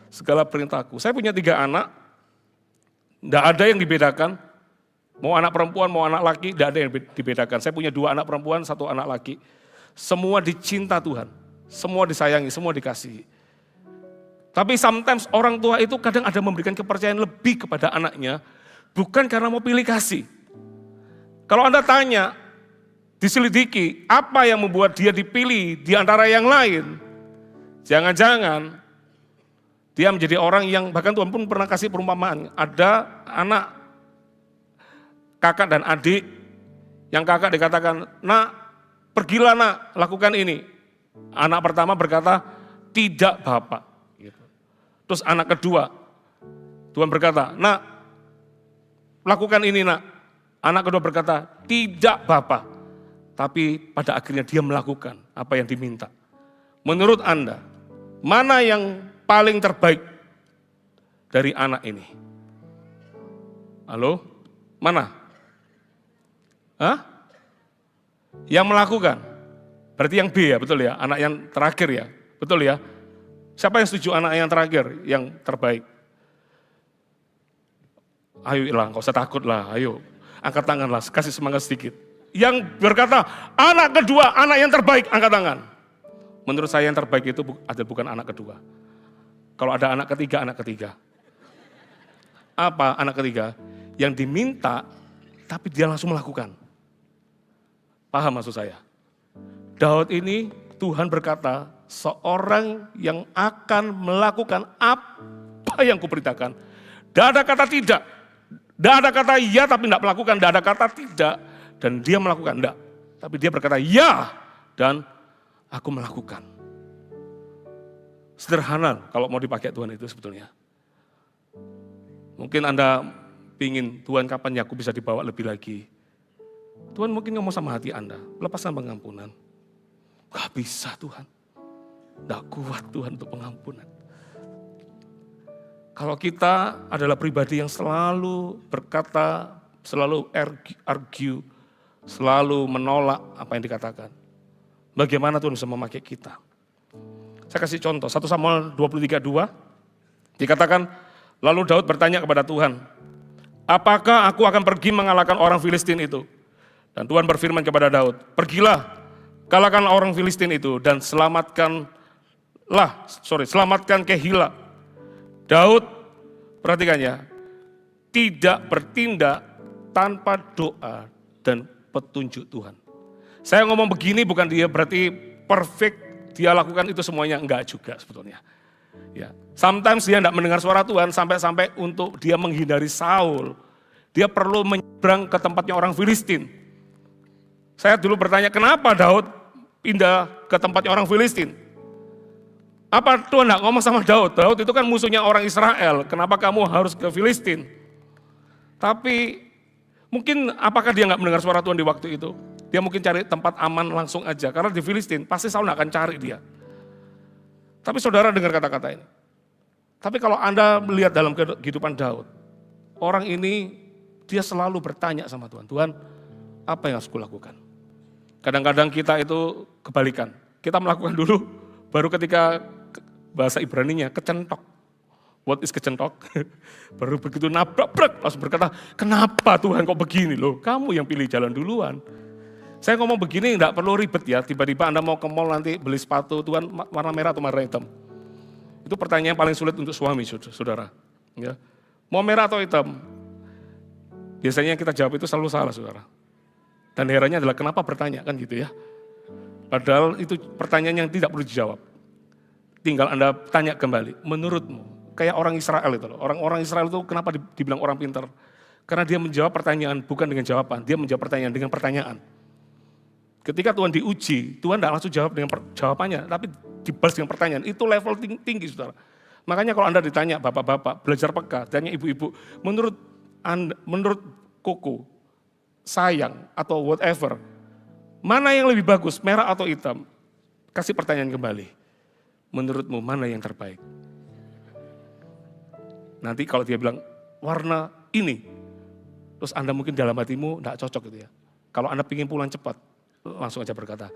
segala perintahku. Saya punya 3 anak, tidak ada yang dibedakan. Mau anak perempuan, mau anak laki, tidak ada yang dibedakan. Saya punya 2 anak perempuan, 1 anak laki. Semua dicinta Tuhan, semua disayangi, semua dikasihi. Tapi sometimes orang tua itu kadang ada memberikan kepercayaan lebih kepada anaknya, bukan karena mau pilih kasih. Kalau Anda tanya, diselidiki, apa yang membuat dia dipilih di antara yang lain? Jangan-jangan dia menjadi orang yang, bahkan Tuhan pun pernah kasih perumpamaan. Ada anak, kakak dan adik, yang kakak dikatakan, nak, pergilah nak, lakukan ini. Anak pertama berkata, tidak Bapak. Terus anak kedua, Tuhan berkata, nak, lakukan ini nak. Anak kedua berkata, tidak Bapak. Tapi pada akhirnya dia melakukan apa yang diminta. Menurut Anda, mana yang paling terbaik dari anak ini? Halo? Mana? Hah? Yang melakukan. Berarti yang B ya, betul ya? Anak yang terakhir ya, betul ya? Siapa yang setuju anak yang terakhir, yang terbaik? Ayo lah, gak usah takut lah, ayo. Angkat tangan lah, kasih semangat sedikit. Yang berkata, anak kedua, anak yang terbaik, angkat tangan. Menurut saya yang terbaik itu bukan anak kedua. Kalau ada anak ketiga. Apa anak ketiga? Yang diminta, tapi dia langsung melakukan. Paham maksud saya? Daud ini, Tuhan berkata, seorang yang akan melakukan apa yang kuperintahkan. Tidak ada kata tidak. Tidak ada kata ya tapi tidak melakukan. Tidak ada kata tidak dan dia melakukan. Tidak. Tapi dia berkata ya dan aku melakukan. Sederhana kalau mau dipakai Tuhan itu sebetulnya. Mungkin Anda pingin, Tuhan kapan ya aku bisa dibawa lebih lagi. Tuhan mungkin ngomong sama hati Anda, lepaskan pengampunan. Gak bisa Tuhan, gak kuat Tuhan untuk pengampunan. Kalau kita adalah pribadi yang selalu berkata, selalu argue, selalu menolak apa yang dikatakan, bagaimana Tuhan bisa memakai kita? Saya kasih contoh, 1 Samuel 23:2 dikatakan, lalu Daud bertanya kepada Tuhan, apakah aku akan pergi mengalahkan orang Filistin itu? Dan Tuhan berfirman kepada Daud, pergilah, kalahkan orang Filistin itu dan selamatkan Kehila. Daud, perhatikan ya, tidak bertindak tanpa doa dan petunjuk Tuhan. Saya ngomong begini bukan dia berarti perfect, dia lakukan itu semuanya, enggak juga sebetulnya. Ya, sometimes dia tidak mendengar suara Tuhan sampai-sampai untuk dia menghindari Saul. Dia perlu menyeberang ke tempatnya orang Filistin. Saya dulu bertanya, kenapa Daud pindah ke tempatnya orang Filistin? Apa Tuhan tidak ngomong sama Daud? Daud itu kan musuhnya orang Israel, kenapa kamu harus ke Filistin? Tapi mungkin apakah dia nggak mendengar suara Tuhan di waktu itu? Dia mungkin cari tempat aman langsung aja, karena di Filistin pasti Saul akan cari dia. Tapi saudara dengar kata-kata ini. Tapi kalau Anda melihat dalam kehidupan Daud, orang ini dia selalu bertanya sama Tuhan, Tuhan apa yang harus kulakukan? Kadang-kadang kita itu kebalikan, kita melakukan dulu, baru ketika bahasa Ibraninya kecentok. What is kecentok? Baru begitu nabrak, langsung berkata, kenapa Tuhan kok begini loh? Kamu yang pilih jalan duluan. Saya ngomong begini enggak perlu ribet ya, tiba-tiba Anda mau ke mall nanti beli sepatu, Tuhan warna merah atau warna hitam? Itu pertanyaan paling sulit untuk suami, saudara. Ya. Mau merah atau hitam? Biasanya kita jawab itu selalu salah, saudara. Dan herannya adalah kenapa bertanya, kan gitu ya. Padahal itu pertanyaan yang tidak perlu dijawab. Tinggal Anda tanya kembali, menurutmu, kayak orang Israel itu loh. Orang-orang Israel itu kenapa dibilang orang pintar? Karena dia menjawab pertanyaan bukan dengan jawaban, dia menjawab pertanyaan dengan pertanyaan. Ketika Tuhan diuji, Tuhan tidak langsung jawab dengan jawabannya, tapi dibalas dengan pertanyaan. Itu level tinggi, saudara. Makanya kalau Anda ditanya, bapak-bapak, belajar peka, tanya ibu-ibu, menurut Koko, sayang atau whatever, mana yang lebih bagus, merah atau hitam? Kasih pertanyaan kembali. Menurutmu mana yang terbaik? Nanti kalau dia bilang warna ini, terus Anda mungkin dalam hatimu tidak cocok gitu ya. Kalau Anda ingin pulang cepat, langsung aja berkata,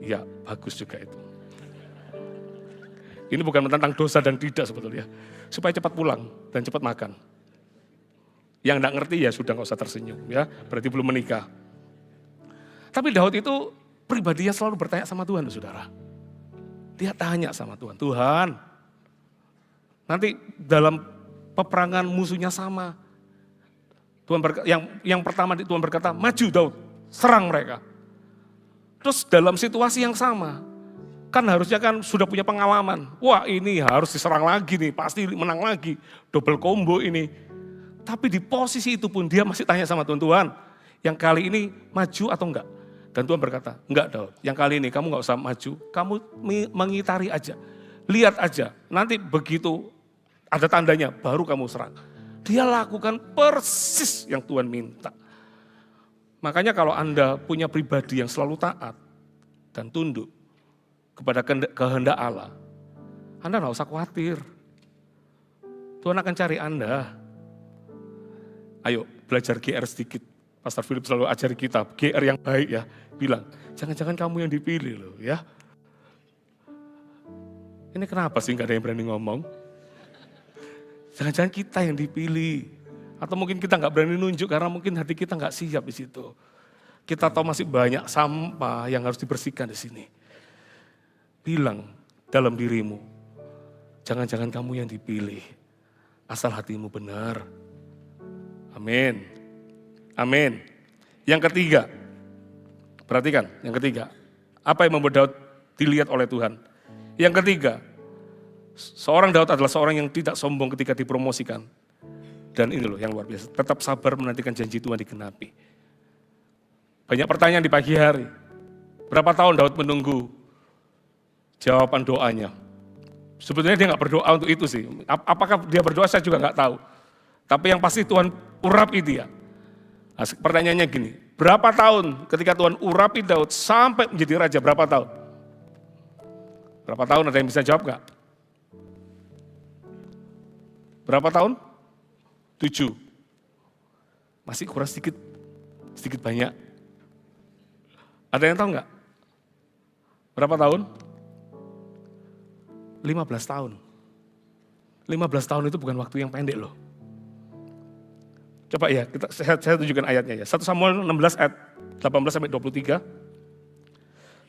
ya bagus juga itu. Ini bukan tentang dosa dan tidak sebetulnya. Supaya cepat pulang dan cepat makan. Yang tidak ngerti ya sudah nggak usah tersenyum ya, berarti belum menikah. Tapi Daud itu pribadinya selalu bertanya sama Tuhan, saudara. Dia tanya sama Tuhan, Tuhan, nanti dalam peperangan musuhnya sama. Tuhan yang pertama Tuhan berkata, maju Daud, serang mereka. Terus dalam situasi yang sama, kan harusnya kan sudah punya pengalaman. Wah ini harus diserang lagi nih, pasti menang lagi, double combo ini. Tapi di posisi itu pun dia masih tanya sama Tuhan, Tuhan yang kali ini maju atau enggak? Dan Tuhan berkata, enggak Daud, yang kali ini kamu enggak usah maju, kamu mengitari aja, lihat aja, nanti begitu ada tandanya baru kamu serang. Dia lakukan persis yang Tuhan minta. Makanya kalau Anda punya pribadi yang selalu taat dan tunduk kepada kehendak Allah, Anda enggak usah khawatir. Tuhan akan cari Anda. Ayo belajar GR sedikit. Pastor Philip selalu ajari kita, GR yang baik ya. Bilang, jangan-jangan kamu yang dipilih loh ya. Ini kenapa sih gak ada yang berani ngomong? Jangan-jangan kita yang dipilih. Atau mungkin kita gak berani nunjuk karena mungkin hati kita gak siap di situ. Kita tahu masih banyak sampah yang harus dibersihkan di sini. Bilang dalam dirimu, jangan-jangan kamu yang dipilih. Asal hatimu benar. Amin. Amin. Yang ketiga, perhatikan yang ketiga. Apa yang membuat Daud dilihat oleh Tuhan? Yang ketiga, seorang Daud adalah seorang yang tidak sombong ketika dipromosikan. Dan ini loh yang luar biasa, tetap sabar menantikan janji Tuhan digenapi. Banyak pertanyaan di pagi hari. Berapa tahun Daud menunggu jawaban doanya? Sebetulnya dia nggak berdoa untuk itu sih. Apakah dia berdoa saya juga nggak tahu. Tapi yang pasti Tuhan urapi dia. Nah, pertanyaannya gini, berapa tahun ketika Tuhan urapi Daud sampai menjadi raja, berapa tahun? Berapa tahun, ada yang bisa jawab nggak? Berapa tahun? 7. Masih kurang sedikit banyak. Ada yang tahu nggak? Berapa tahun? 15 tahun. 15 tahun itu bukan waktu yang pendek loh. Coba ya, saya tunjukkan ayatnya ya. 1 Samuel 16 ayat 18 sampai 23.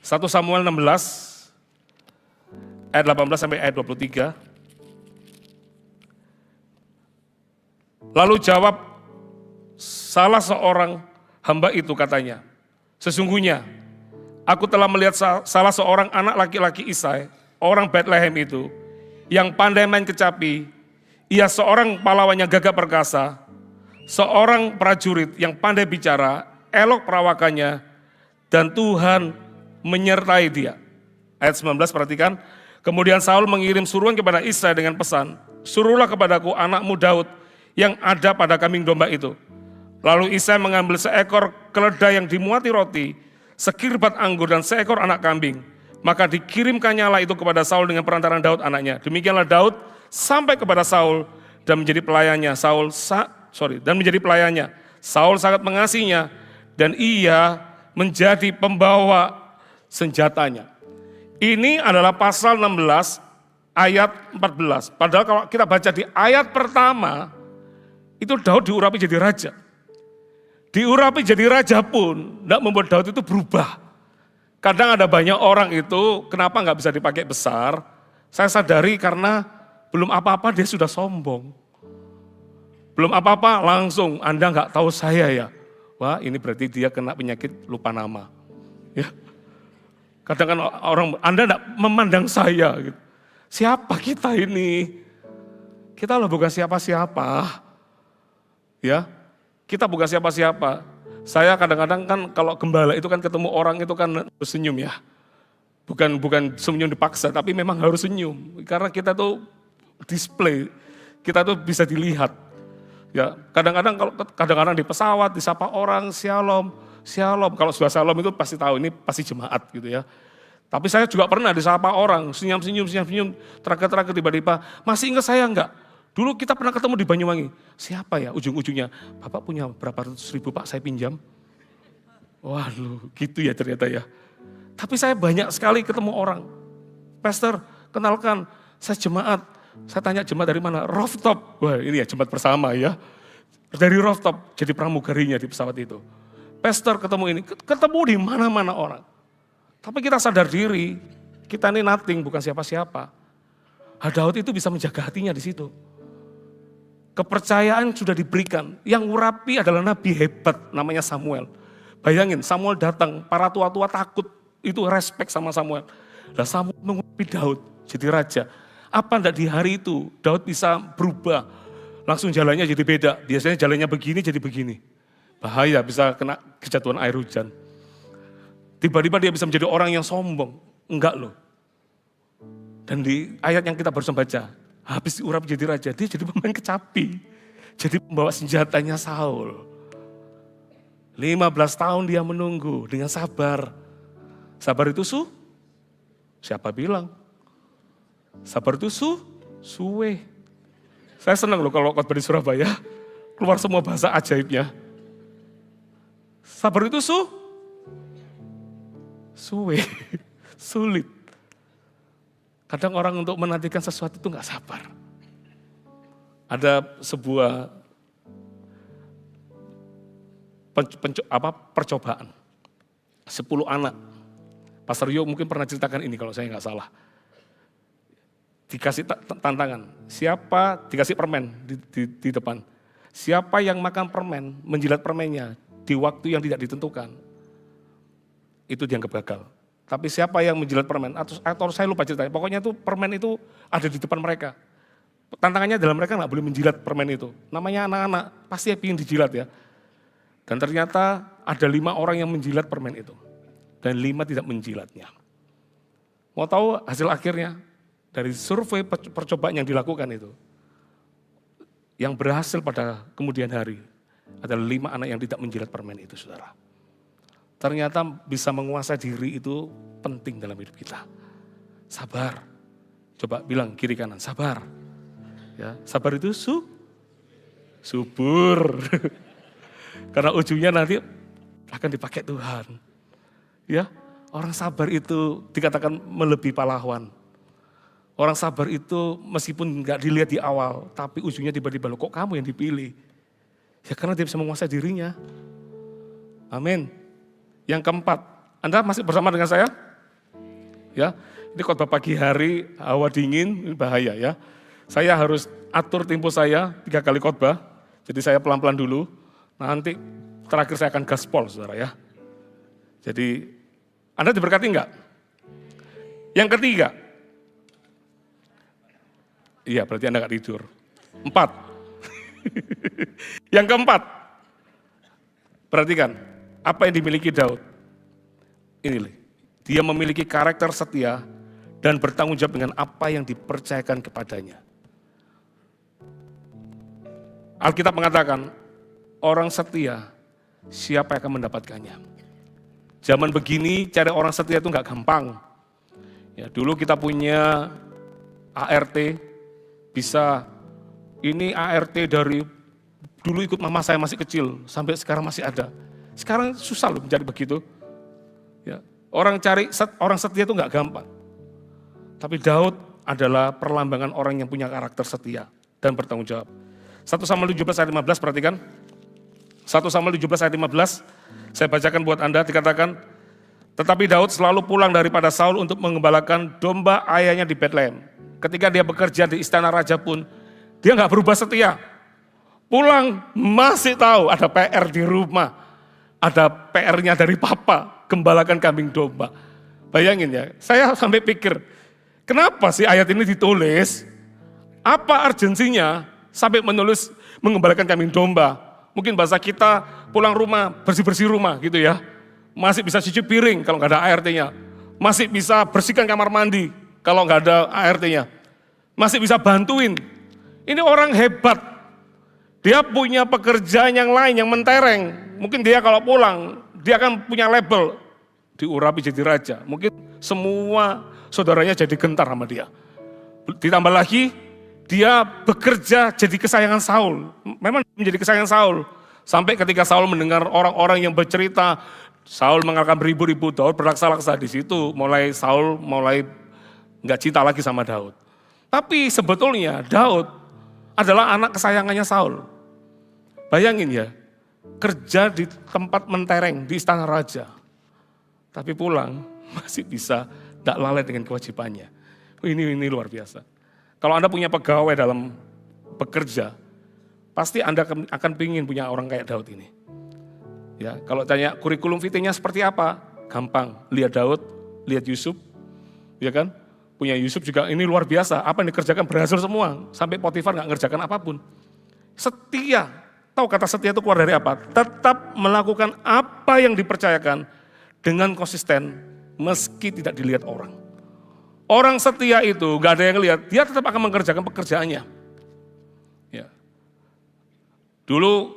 1 Samuel 16 ayat 18 sampai ayat 23. Lalu jawab salah seorang hamba itu katanya, sesungguhnya aku telah melihat salah seorang anak laki-laki Isai, orang Bethlehem itu, yang pandai main kecapi, ia seorang pahlawan yang gagah perkasa, seorang prajurit yang pandai bicara, elok perawakannya, dan Tuhan menyertai dia. Ayat 19 perhatikan, kemudian Saul mengirim suruhan kepada Isai dengan pesan, suruhlah kepadaku anakmu Daud yang ada pada kambing domba itu. Lalu Isai mengambil seekor keledai yang dimuati roti, sekirbat anggur dan seekor anak kambing. Maka dikirimkannya lah itu kepada Saul dengan perantaran Daud anaknya. Demikianlah Daud sampai kepada Saul dan menjadi pelayannya. Saul sangat mengasihinya dan ia menjadi pembawa senjatanya. Ini adalah pasal 16 ayat 14. Padahal kalau kita baca di ayat pertama, itu Daud diurapi jadi raja. Diurapi jadi raja pun tidak membuat Daud itu berubah. Kadang ada banyak orang itu kenapa nggak bisa dipakai besar. Saya sadari karena belum apa-apa dia sudah sombong. Belum apa-apa langsung Anda nggak tahu saya ya. Wah ini berarti dia kena penyakit lupa nama. Ya. Kadang kan orang Anda nggak memandang saya. Gitu. Siapa kita ini? Kita loh bukan siapa-siapa. Ya, kita bukan siapa-siapa. Saya kadang-kadang kan kalau gembala itu kan ketemu orang itu kan harus senyum ya. Bukan senyum dipaksa, tapi memang harus senyum. Karena kita tuh display, kita tuh bisa dilihat. Ya, kadang-kadang di pesawat disapa orang shalom, shalom. Kalau sudah shalom itu pasti tahu ini pasti jemaat gitu ya. Tapi saya juga pernah disapa orang, senyum-senyum, terakhir tiba-tiba, masih ingat saya enggak? Dulu kita pernah ketemu di Banyuwangi. Siapa ya ujung-ujungnya? Bapak punya berapa ratus ribu Pak saya pinjam? Waduh gitu ya ternyata ya. Tapi saya banyak sekali ketemu orang. Pastor kenalkan saya jemaat. Saya tanya jemaat dari mana? Rooftop. Wah ini ya jemaat bersama ya. Dari rooftop jadi pramugarinya di pesawat itu. Pastor ketemu ini. Ketemu di mana-mana orang. Tapi kita sadar diri. Kita ini nothing bukan siapa-siapa. Daud itu bisa menjaga hatinya di situ. Kepercayaan sudah diberikan. Yang urapi adalah nabi hebat namanya Samuel. Bayangin Samuel datang, para tua-tua takut. Itu respect sama Samuel. Nah Samuel mengurapi Daud jadi raja. Apa enggak di hari itu Daud bisa berubah. Langsung jalannya jadi beda. Biasanya jalannya begini jadi begini. Bahaya bisa kena kejatuhan air hujan. Tiba-tiba dia bisa menjadi orang yang sombong. Enggak loh. Dan di ayat yang kita baru baca. Habis diurapi jadi raja, dia jadi pemain kecapi. Jadi pembawa senjatanya Saul. 15 tahun dia menunggu dengan sabar. Sabar itu siapa bilang? Sabar itu suwe. Saya senang loh kalau khotbah di Surabaya, keluar semua bahasa ajaibnya. Sabar itu suwe, sulit. Kadang orang untuk menantikan sesuatu itu gak sabar. Ada sebuah percobaan. 10 anak. Pastor Yo mungkin pernah ceritakan ini kalau saya gak salah. Dikasih tantangan. Dikasih permen di depan. Siapa yang makan permen, menjilat permennya di waktu yang tidak ditentukan. Itu dianggap gagal. Tapi siapa yang menjilat permen, atau saya lupa ceritanya, pokoknya itu permen itu ada di depan mereka. Tantangannya adalah mereka nggak boleh menjilat permen itu. Namanya anak-anak, pasti ingin dijilat ya. Dan ternyata ada 5 orang yang menjilat permen itu. Dan 5 tidak menjilatnya. Mau tahu hasil akhirnya? dari survei percobaan yang dilakukan itu, yang berhasil pada kemudian hari adalah 5 anak yang tidak menjilat permen itu, saudara. Ternyata bisa menguasai diri itu penting dalam hidup kita. Sabar. Coba bilang kiri kanan, sabar. Ya, sabar itu subur. Karena ujungnya nanti akan dipakai Tuhan. Ya, orang sabar itu dikatakan melebihi pahlawan. Orang sabar itu meskipun nggak dilihat di awal, tapi ujungnya tiba-tiba, loh kok kamu yang dipilih? Ya karena dia bisa menguasai dirinya. Amin. Yang keempat, Anda masih bersama dengan saya? Ya, ini khotbah pagi hari, hawa dingin, ini bahaya ya. Saya harus atur tempo saya 3 kali khotbah, jadi saya pelan-pelan dulu. Nanti terakhir saya akan gaspol, saudara ya. Jadi, Anda diberkati enggak? Yang ketiga, iya berarti Anda enggak tidur. 4. Yang keempat, perhatikan, apa yang dimiliki Daud? Ini, dia memiliki karakter setia dan bertanggung jawab dengan apa yang dipercayakan kepadanya. Alkitab mengatakan, orang setia, siapa yang akan mendapatkannya? Zaman begini cari orang setia itu nggak gampang. Ya, dulu kita punya ART, bisa ini ART dari dulu ikut mama saya masih kecil, sampai sekarang masih ada. Sekarang susah loh mencari begitu. Ya, orang cari orang setia itu nggak gampang. Tapi Daud adalah perlambangan orang yang punya karakter setia dan bertanggung jawab. 1 Samuel 17 ayat 15, perhatikan. 1 Samuel 17 ayat 15, saya bacakan buat Anda, dikatakan, tetapi Daud selalu pulang daripada Saul untuk mengembalakan domba ayahnya di Betlehem. Ketika dia bekerja di istana raja pun, dia nggak berubah setia. Pulang masih tahu ada PR di rumah, ada PR-nya dari papa, gembalakan kambing domba. Bayangin ya, saya sampai pikir, kenapa sih ayat ini ditulis? Apa urgensinya sampai menulis mengembalakan kambing domba? Mungkin bahasa kita pulang rumah, bersih-bersih rumah gitu ya. Masih bisa cuci piring kalau nggak ada ART-nya. Masih bisa bersihkan kamar mandi kalau nggak ada ART-nya. Masih bisa bantuin. Ini orang hebat. Dia punya pekerjaan yang lain yang mentereng. Mungkin dia kalau pulang, dia akan punya label. Diurapi jadi raja. Mungkin semua saudaranya jadi gentar sama dia. Ditambah lagi, dia bekerja jadi kesayangan Saul. Memang menjadi kesayangan Saul. Sampai ketika Saul mendengar orang-orang yang bercerita, Saul mengalahkan beribu-ribu, Daud berlaksa-laksa. Di situ Saul mulai nggak cinta lagi sama Daud. Tapi sebetulnya Daud adalah anak kesayangannya Saul. Bayangin ya, kerja di tempat mentereng, di istana raja. Tapi pulang masih bisa tidak lalai dengan kewajibannya. Ini luar biasa. Kalau Anda punya pegawai dalam bekerja, pasti Anda akan pingin punya orang kayak Daud ini. Ya, kalau tanya kurikulum vitae-nya seperti apa? Gampang, lihat Daud, lihat Yusuf, ya kan? Punya Yusuf juga ini luar biasa, apa yang dikerjakan berhasil semua, sampai Potifar nggak ngerjakan apapun. Setia, tahu kata setia itu keluar dari apa? Tetap melakukan apa yang dipercayakan dengan konsisten, meski tidak dilihat orang. Orang setia itu nggak ada yang lihat, dia tetap akan mengerjakan pekerjaannya. Ya. Dulu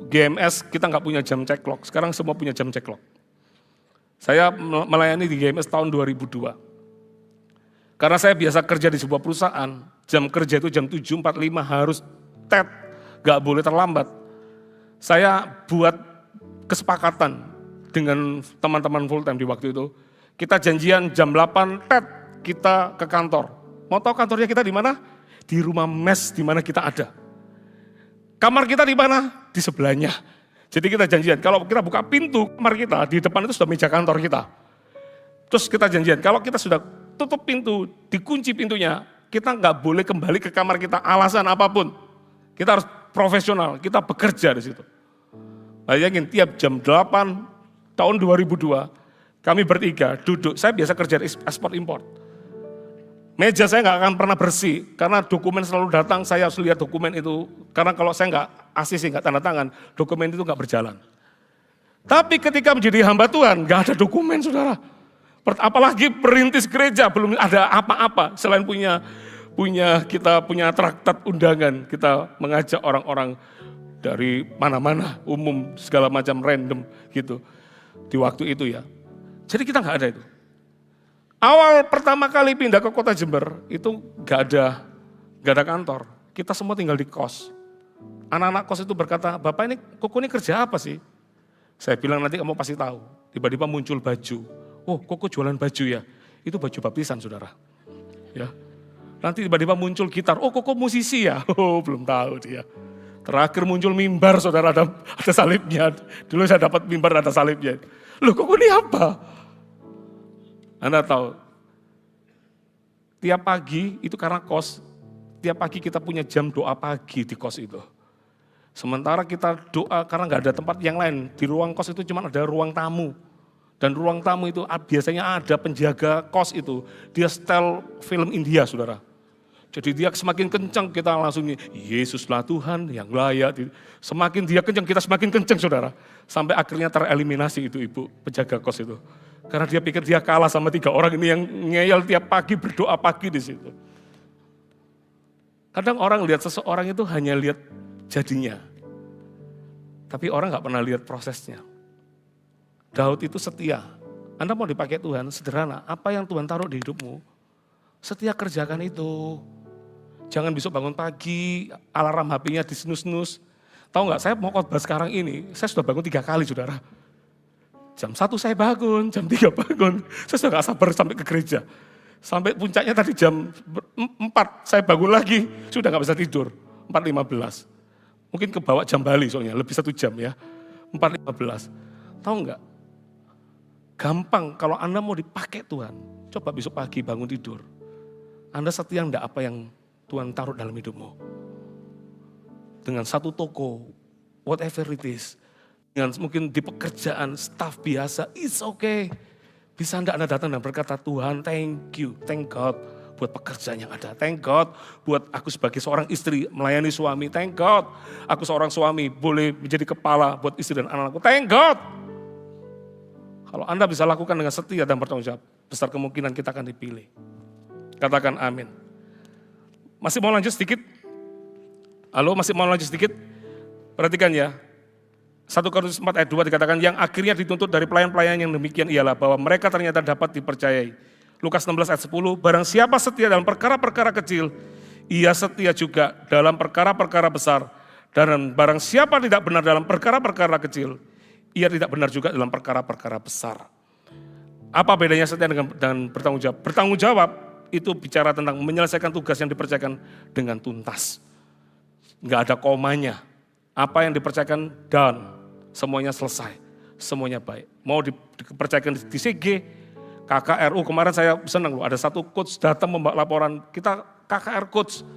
GMS kita nggak punya jam check clock, sekarang semua punya jam check clock. Saya melayani di GMS tahun 2002. Karena saya biasa kerja di sebuah perusahaan, jam kerja itu jam 7.45 harus tet, nggak boleh terlambat. Saya buat kesepakatan dengan teman-teman full time di waktu itu. Kita janjian jam 8 tet, kita ke kantor. Mau tahu kantornya kita di mana? Di rumah mes di mana kita ada. Kamar kita di mana? Di sebelahnya. Jadi kita janjian, kalau kita buka pintu kamar kita, di depan itu sudah meja kantor kita. Terus kita janjian, kalau kita sudah tutup pintu, dikunci pintunya, kita nggak boleh kembali ke kamar kita, alasan apapun. Kita harus profesional, kita bekerja di situ. Bayangin, tiap jam 8 tahun 2002, kami bertiga duduk, saya biasa kerja di ekspor import. Meja saya nggak akan pernah bersih, karena dokumen selalu datang, saya harus lihat dokumen itu. Karena kalau saya nggak ACC, nggak tanda tangan, dokumen itu nggak berjalan. Tapi ketika menjadi hamba Tuhan, nggak ada dokumen saudara. Apalagi perintis gereja, belum ada apa-apa selain kita punya traktat undangan, kita mengajak orang-orang dari mana-mana, umum, segala macam random gitu di waktu itu ya. Jadi kita nggak ada itu. Awal pertama kali pindah ke kota Jember itu nggak ada kantor. Kita semua tinggal di kos. Anak-anak kos itu berkata, "Bapak ini, Koko ini kerja apa sih?" Saya bilang, "Nanti kamu pasti tahu." Tiba-tiba muncul baju. "Oh, Koko jualan baju ya?" Itu baju baptisan, saudara. Ya. Nanti tiba-tiba muncul gitar. "Oh, Koko musisi ya?" Oh, belum tahu dia. Terakhir muncul mimbar, saudara, ada salibnya. Dulu saya dapat mimbar ada salibnya. "Loh, Koko ini apa?" Anda tahu, tiap pagi itu karena kos, tiap pagi kita punya jam doa pagi di kos itu. Sementara kita doa karena nggak ada tempat yang lain, di ruang kos itu cuma ada ruang tamu. Dan ruang tamu itu biasanya ada penjaga kos itu, dia setel film India, saudara. Jadi dia semakin kencang kita langsung, "Yesuslah Tuhan yang layak." Semakin dia kencang, kita semakin kencang, saudara. Sampai akhirnya tereliminasi itu ibu penjaga kos itu. Karena dia pikir dia kalah sama 3 orang ini yang ngeyel tiap pagi berdoa pagi di situ. Kadang orang lihat seseorang itu hanya lihat jadinya. Tapi orang gak pernah lihat prosesnya. Daud itu setia. Anda mau dipakai Tuhan, sederhana. Apa yang Tuhan taruh di hidupmu, setia kerjakan itu. Jangan besok bangun pagi, alarm HP-nya disenus-senus. Tahu nggak, saya mau khotbah sekarang ini, saya sudah bangun 3 kali, saudara. Jam 1 saya bangun, jam 3 bangun. Saya sudah nggak sabar sampai ke gereja. Sampai puncaknya tadi jam 4, saya bangun lagi, sudah nggak bisa tidur. 4.15. Mungkin kebawa jam Bali soalnya, lebih 1 jam ya. 4.15. Tahu nggak, gampang kalau Anda mau dipakai Tuhan. Coba besok pagi bangun tidur. Anda setia enggak apa yang Tuhan taruh dalam hidupmu. Dengan satu toko, whatever it is. Dengan mungkin di pekerjaan, staff biasa, it's okay. Bisa enggak Anda datang dan berkata, "Tuhan, thank you, thank God buat pekerjaan yang ada. Thank God buat aku sebagai seorang istri melayani suami. Thank God aku seorang suami boleh menjadi kepala buat istri dan anak-anakku. Thank God." Kalau Anda bisa lakukan dengan setia dan bertanggung jawab, besar kemungkinan kita akan dipilih. Katakan amin. Masih mau lanjut sedikit? Halo, masih mau lanjut sedikit? Perhatikan ya. 1 Korintus 4 ayat 2 dikatakan, yang akhirnya dituntut dari pelayan-pelayan yang demikian ialah bahwa mereka ternyata dapat dipercayai. Lukas 16 ayat 10, barang siapa setia dalam perkara-perkara kecil, ia setia juga dalam perkara-perkara besar. Dan barang siapa tidak benar dalam perkara-perkara kecil, ia tidak benar juga dalam perkara-perkara besar. Apa bedanya setia dengan bertanggung jawab? Bertanggung jawab itu bicara tentang menyelesaikan tugas yang dipercayakan dengan tuntas. Enggak ada komanya. Apa yang dipercayakan done, semuanya selesai, semuanya baik. Mau dipercayakan di CG, KKRU, kemarin saya senang loh, ada satu coach datang membawa laporan, kita KKR coach,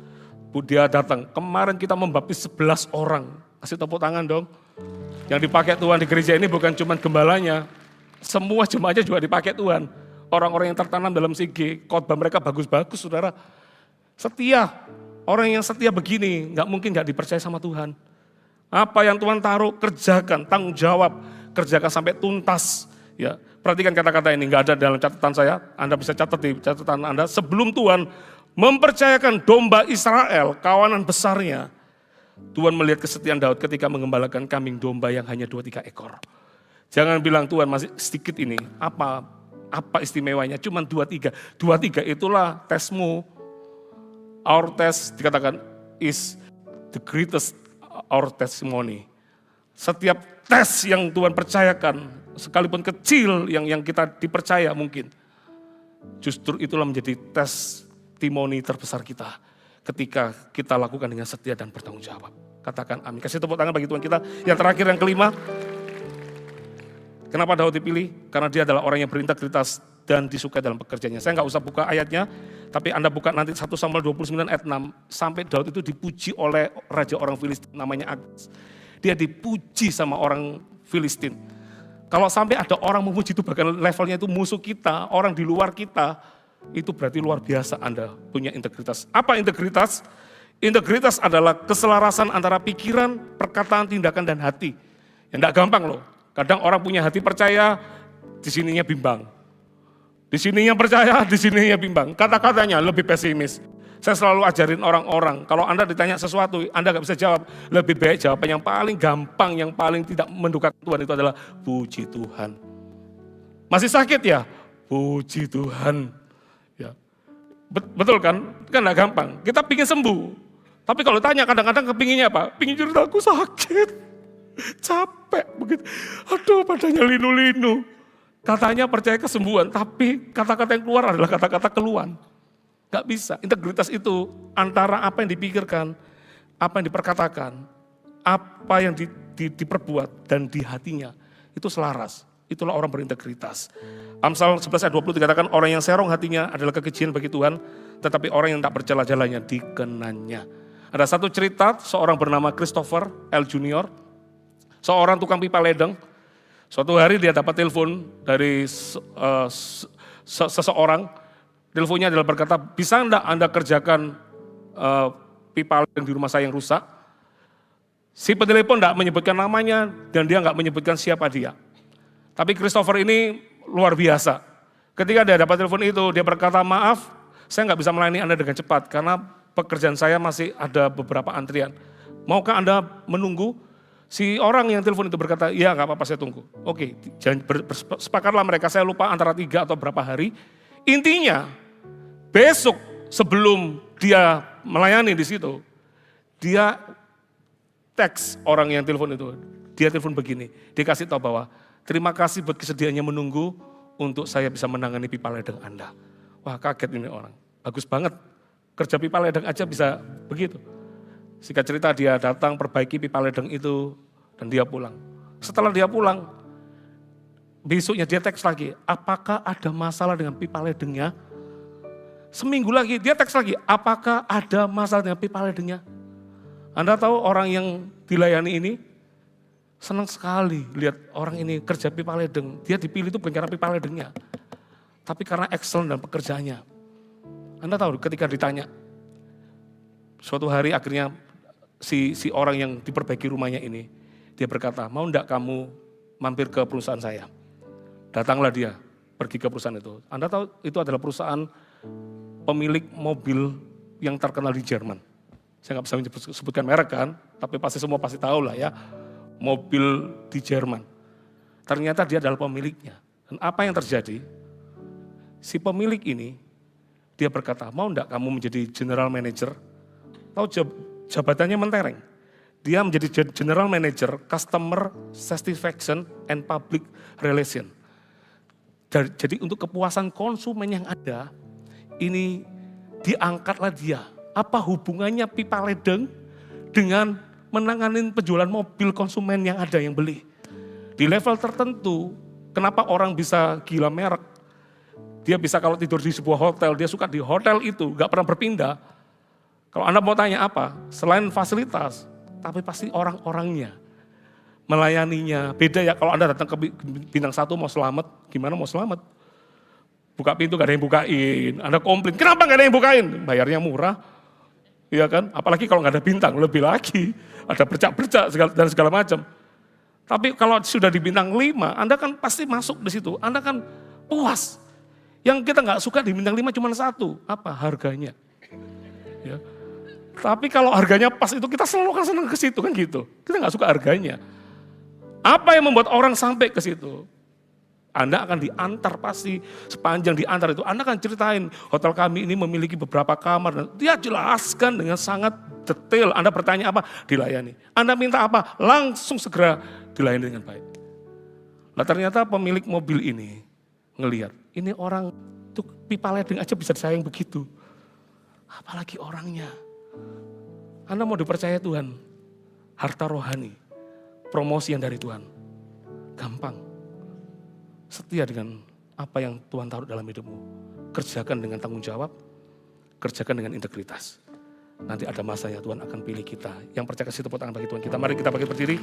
dia datang, kemarin kita membaptis 11 orang, kasih tepuk tangan dong. Yang dipakai Tuhan di gereja ini bukan cuma gembalanya, semua jemaatnya juga dipakai Tuhan. Orang-orang yang tertanam dalam CG, khotbah mereka bagus-bagus, saudara. Setia, orang yang setia begini, nggak mungkin nggak dipercaya sama Tuhan. Apa yang Tuhan taruh, kerjakan, tanggung jawab, kerjakan sampai tuntas. Ya, perhatikan kata-kata ini, nggak ada dalam catatan saya, Anda bisa catat di catatan Anda. Sebelum Tuhan mempercayakan domba Israel, kawanan besarnya, Tuhan melihat kesetiaan Daud ketika mengembalakan kambing domba yang hanya 2-3 ekor. Jangan bilang Tuhan masih sedikit ini, apa istimewanya, cuma 2-3. 2-3 itulah tesmu. Our test dikatakan is the greatest our testimony. Setiap tes yang Tuhan percayakan, sekalipun kecil yang kita dipercaya mungkin, justru itulah menjadi testimoni terbesar kita ketika kita lakukan dengan setia dan bertanggung jawab. Katakan amin. Kasih tepuk tangan bagi Tuhan kita. Yang terakhir, yang kelima. Kenapa Daud dipilih? Karena dia adalah orang yang berintegritas dan disukai dalam pekerjaannya. Saya nggak usah buka ayatnya, tapi Anda buka nanti 1 Samuel 29 ayat 6. Sampai Daud itu dipuji oleh raja orang Filistin namanya Agis. Dia dipuji sama orang Filistin. Kalau sampai ada orang memuji itu, bahkan levelnya itu musuh kita, orang di luar kita, itu berarti luar biasa Anda punya integritas. Apa integritas? Integritas adalah keselarasan antara pikiran, perkataan, tindakan, dan hati. Ya enggak gampang loh. Kadang orang punya hati percaya, di sininya bimbang. Di sininya percaya, di sininya bimbang. Kata-katanya lebih pesimis. Saya selalu ajarin orang-orang, kalau Anda ditanya sesuatu, Anda nggak bisa jawab. Lebih baik jawaban yang paling gampang, yang paling tidak mendukakan Tuhan itu adalah puji Tuhan. Masih sakit ya? Puji Tuhan. Ya. Betul kan? Kan nggak gampang. Kita pingin sembuh. Tapi kalau tanya kadang-kadang kepinginnya apa? Pingin cerita aku sakit. Capek begitu. Aduh badannya linu-linu. Katanya percaya kesembuhan, tapi kata-kata yang keluar adalah kata-kata keluhan. Gak bisa, integritas itu antara apa yang dipikirkan, apa yang diperkatakan, apa yang diperbuat dan di hatinya, itu selaras. Itulah orang berintegritas. Amsal 11 ayat 20 dikatakan orang yang serong hatinya adalah kekejian bagi Tuhan, tetapi orang yang tak bercela jalannya dikenannya. Ada satu cerita seorang bernama Christopher L. Junior, seorang tukang pipa ledeng. Suatu hari dia dapat telepon dari seseorang, teleponnya adalah berkata, bisa enggak Anda kerjakan pipa ledeng di rumah saya yang rusak? Si penelepon enggak menyebutkan namanya dan dia enggak menyebutkan siapa dia. Tapi Christopher ini luar biasa. Ketika dia dapat telepon itu, dia berkata, maaf, saya enggak bisa melayani Anda dengan cepat karena pekerjaan saya masih ada beberapa antrian. Maukah Anda menunggu? Si orang yang telepon itu berkata, iya nggak apa-apa saya tunggu. Oke, sepakatlah mereka, saya lupa antara 3 atau berapa hari. Intinya, besok sebelum dia melayani di situ, dia teks orang yang telepon itu. Dia telepon begini, dia kasih tahu bahwa, terima kasih buat kesediaannya menunggu untuk saya bisa menangani pipa ledeng Anda. Wah kaget ini orang, bagus banget. Kerja pipa ledeng aja bisa begitu. Singkat cerita dia datang perbaiki pipa ledeng itu dan dia pulang. Setelah dia pulang, besoknya dia teks lagi, apakah ada masalah dengan pipa ledengnya? Seminggu lagi dia teks lagi, apakah ada masalah dengan pipa ledengnya? Anda tahu orang yang dilayani ini senang sekali lihat orang ini kerja pipa ledeng. Dia dipilih itu bukan karena pipa ledengnya, tapi karena excellent dan pekerjaannya. Anda tahu ketika ditanya, suatu hari akhirnya si orang yang diperbaiki rumahnya ini, dia berkata, mau enggak kamu mampir ke perusahaan saya? Datanglah dia, pergi ke perusahaan itu. Anda tahu itu adalah perusahaan pemilik mobil yang terkenal di Jerman. Saya nggak bisa sebutkan merek kan, tapi semua pasti tahu lah ya, mobil di Jerman. Ternyata dia adalah pemiliknya. Dan apa yang terjadi? Si pemilik ini, dia berkata, mau enggak kamu menjadi general manager? Tahu jabatannya mentereng. Dia menjadi General Manager Customer Satisfaction and Public Relation. Jadi untuk kepuasan konsumen yang ada, ini diangkatlah dia. Apa hubungannya pipa ledeng dengan menangani penjualan mobil konsumen yang ada yang beli? Di level tertentu, kenapa orang bisa gila merek? Dia bisa kalau tidur di sebuah hotel, dia suka di hotel itu, gak pernah berpindah. Kalau Anda mau tanya apa, selain fasilitas, tapi pasti orang-orangnya, melayaninya. Beda ya kalau Anda datang ke bintang 1 mau selamat, gimana mau selamat? Buka pintu gak ada yang bukain, Anda komplain, kenapa gak ada yang bukain? Bayarnya murah, iya kan? Apalagi kalau gak ada bintang, lebih lagi. Ada bercak-bercak dan segala macam. Tapi kalau sudah di bintang 5, Anda kan pasti masuk di situ, Anda kan puas. Yang kita gak suka di bintang 5 cuma 1, apa? Harganya. Ya. Tapi kalau harganya pas itu kita selalu akan senang ke situ kan gitu. Kita nggak suka harganya. Apa yang membuat orang sampai ke situ? Anda akan diantar pasti sepanjang diantar itu. Anda akan ceritain hotel kami ini memiliki beberapa kamar. Dan dia jelaskan dengan sangat detail. Anda bertanya apa? Dilayani. Anda minta apa? Langsung segera dilayani dengan baik. Nah ternyata pemilik mobil ini ngelihat. Ini orang tuh pipa ledeng aja bisa disayang begitu. Apalagi orangnya. Anda mau dipercaya Tuhan, harta rohani, promosi yang dari Tuhan, gampang. Setia dengan apa yang Tuhan taruh dalam hidupmu. Kerjakan dengan tanggung jawab, kerjakan dengan integritas. Nanti ada masanya Tuhan akan pilih kita. Yang percaya kasih tepuk tangan bagi Tuhan kita. Mari kita bagi berdiri.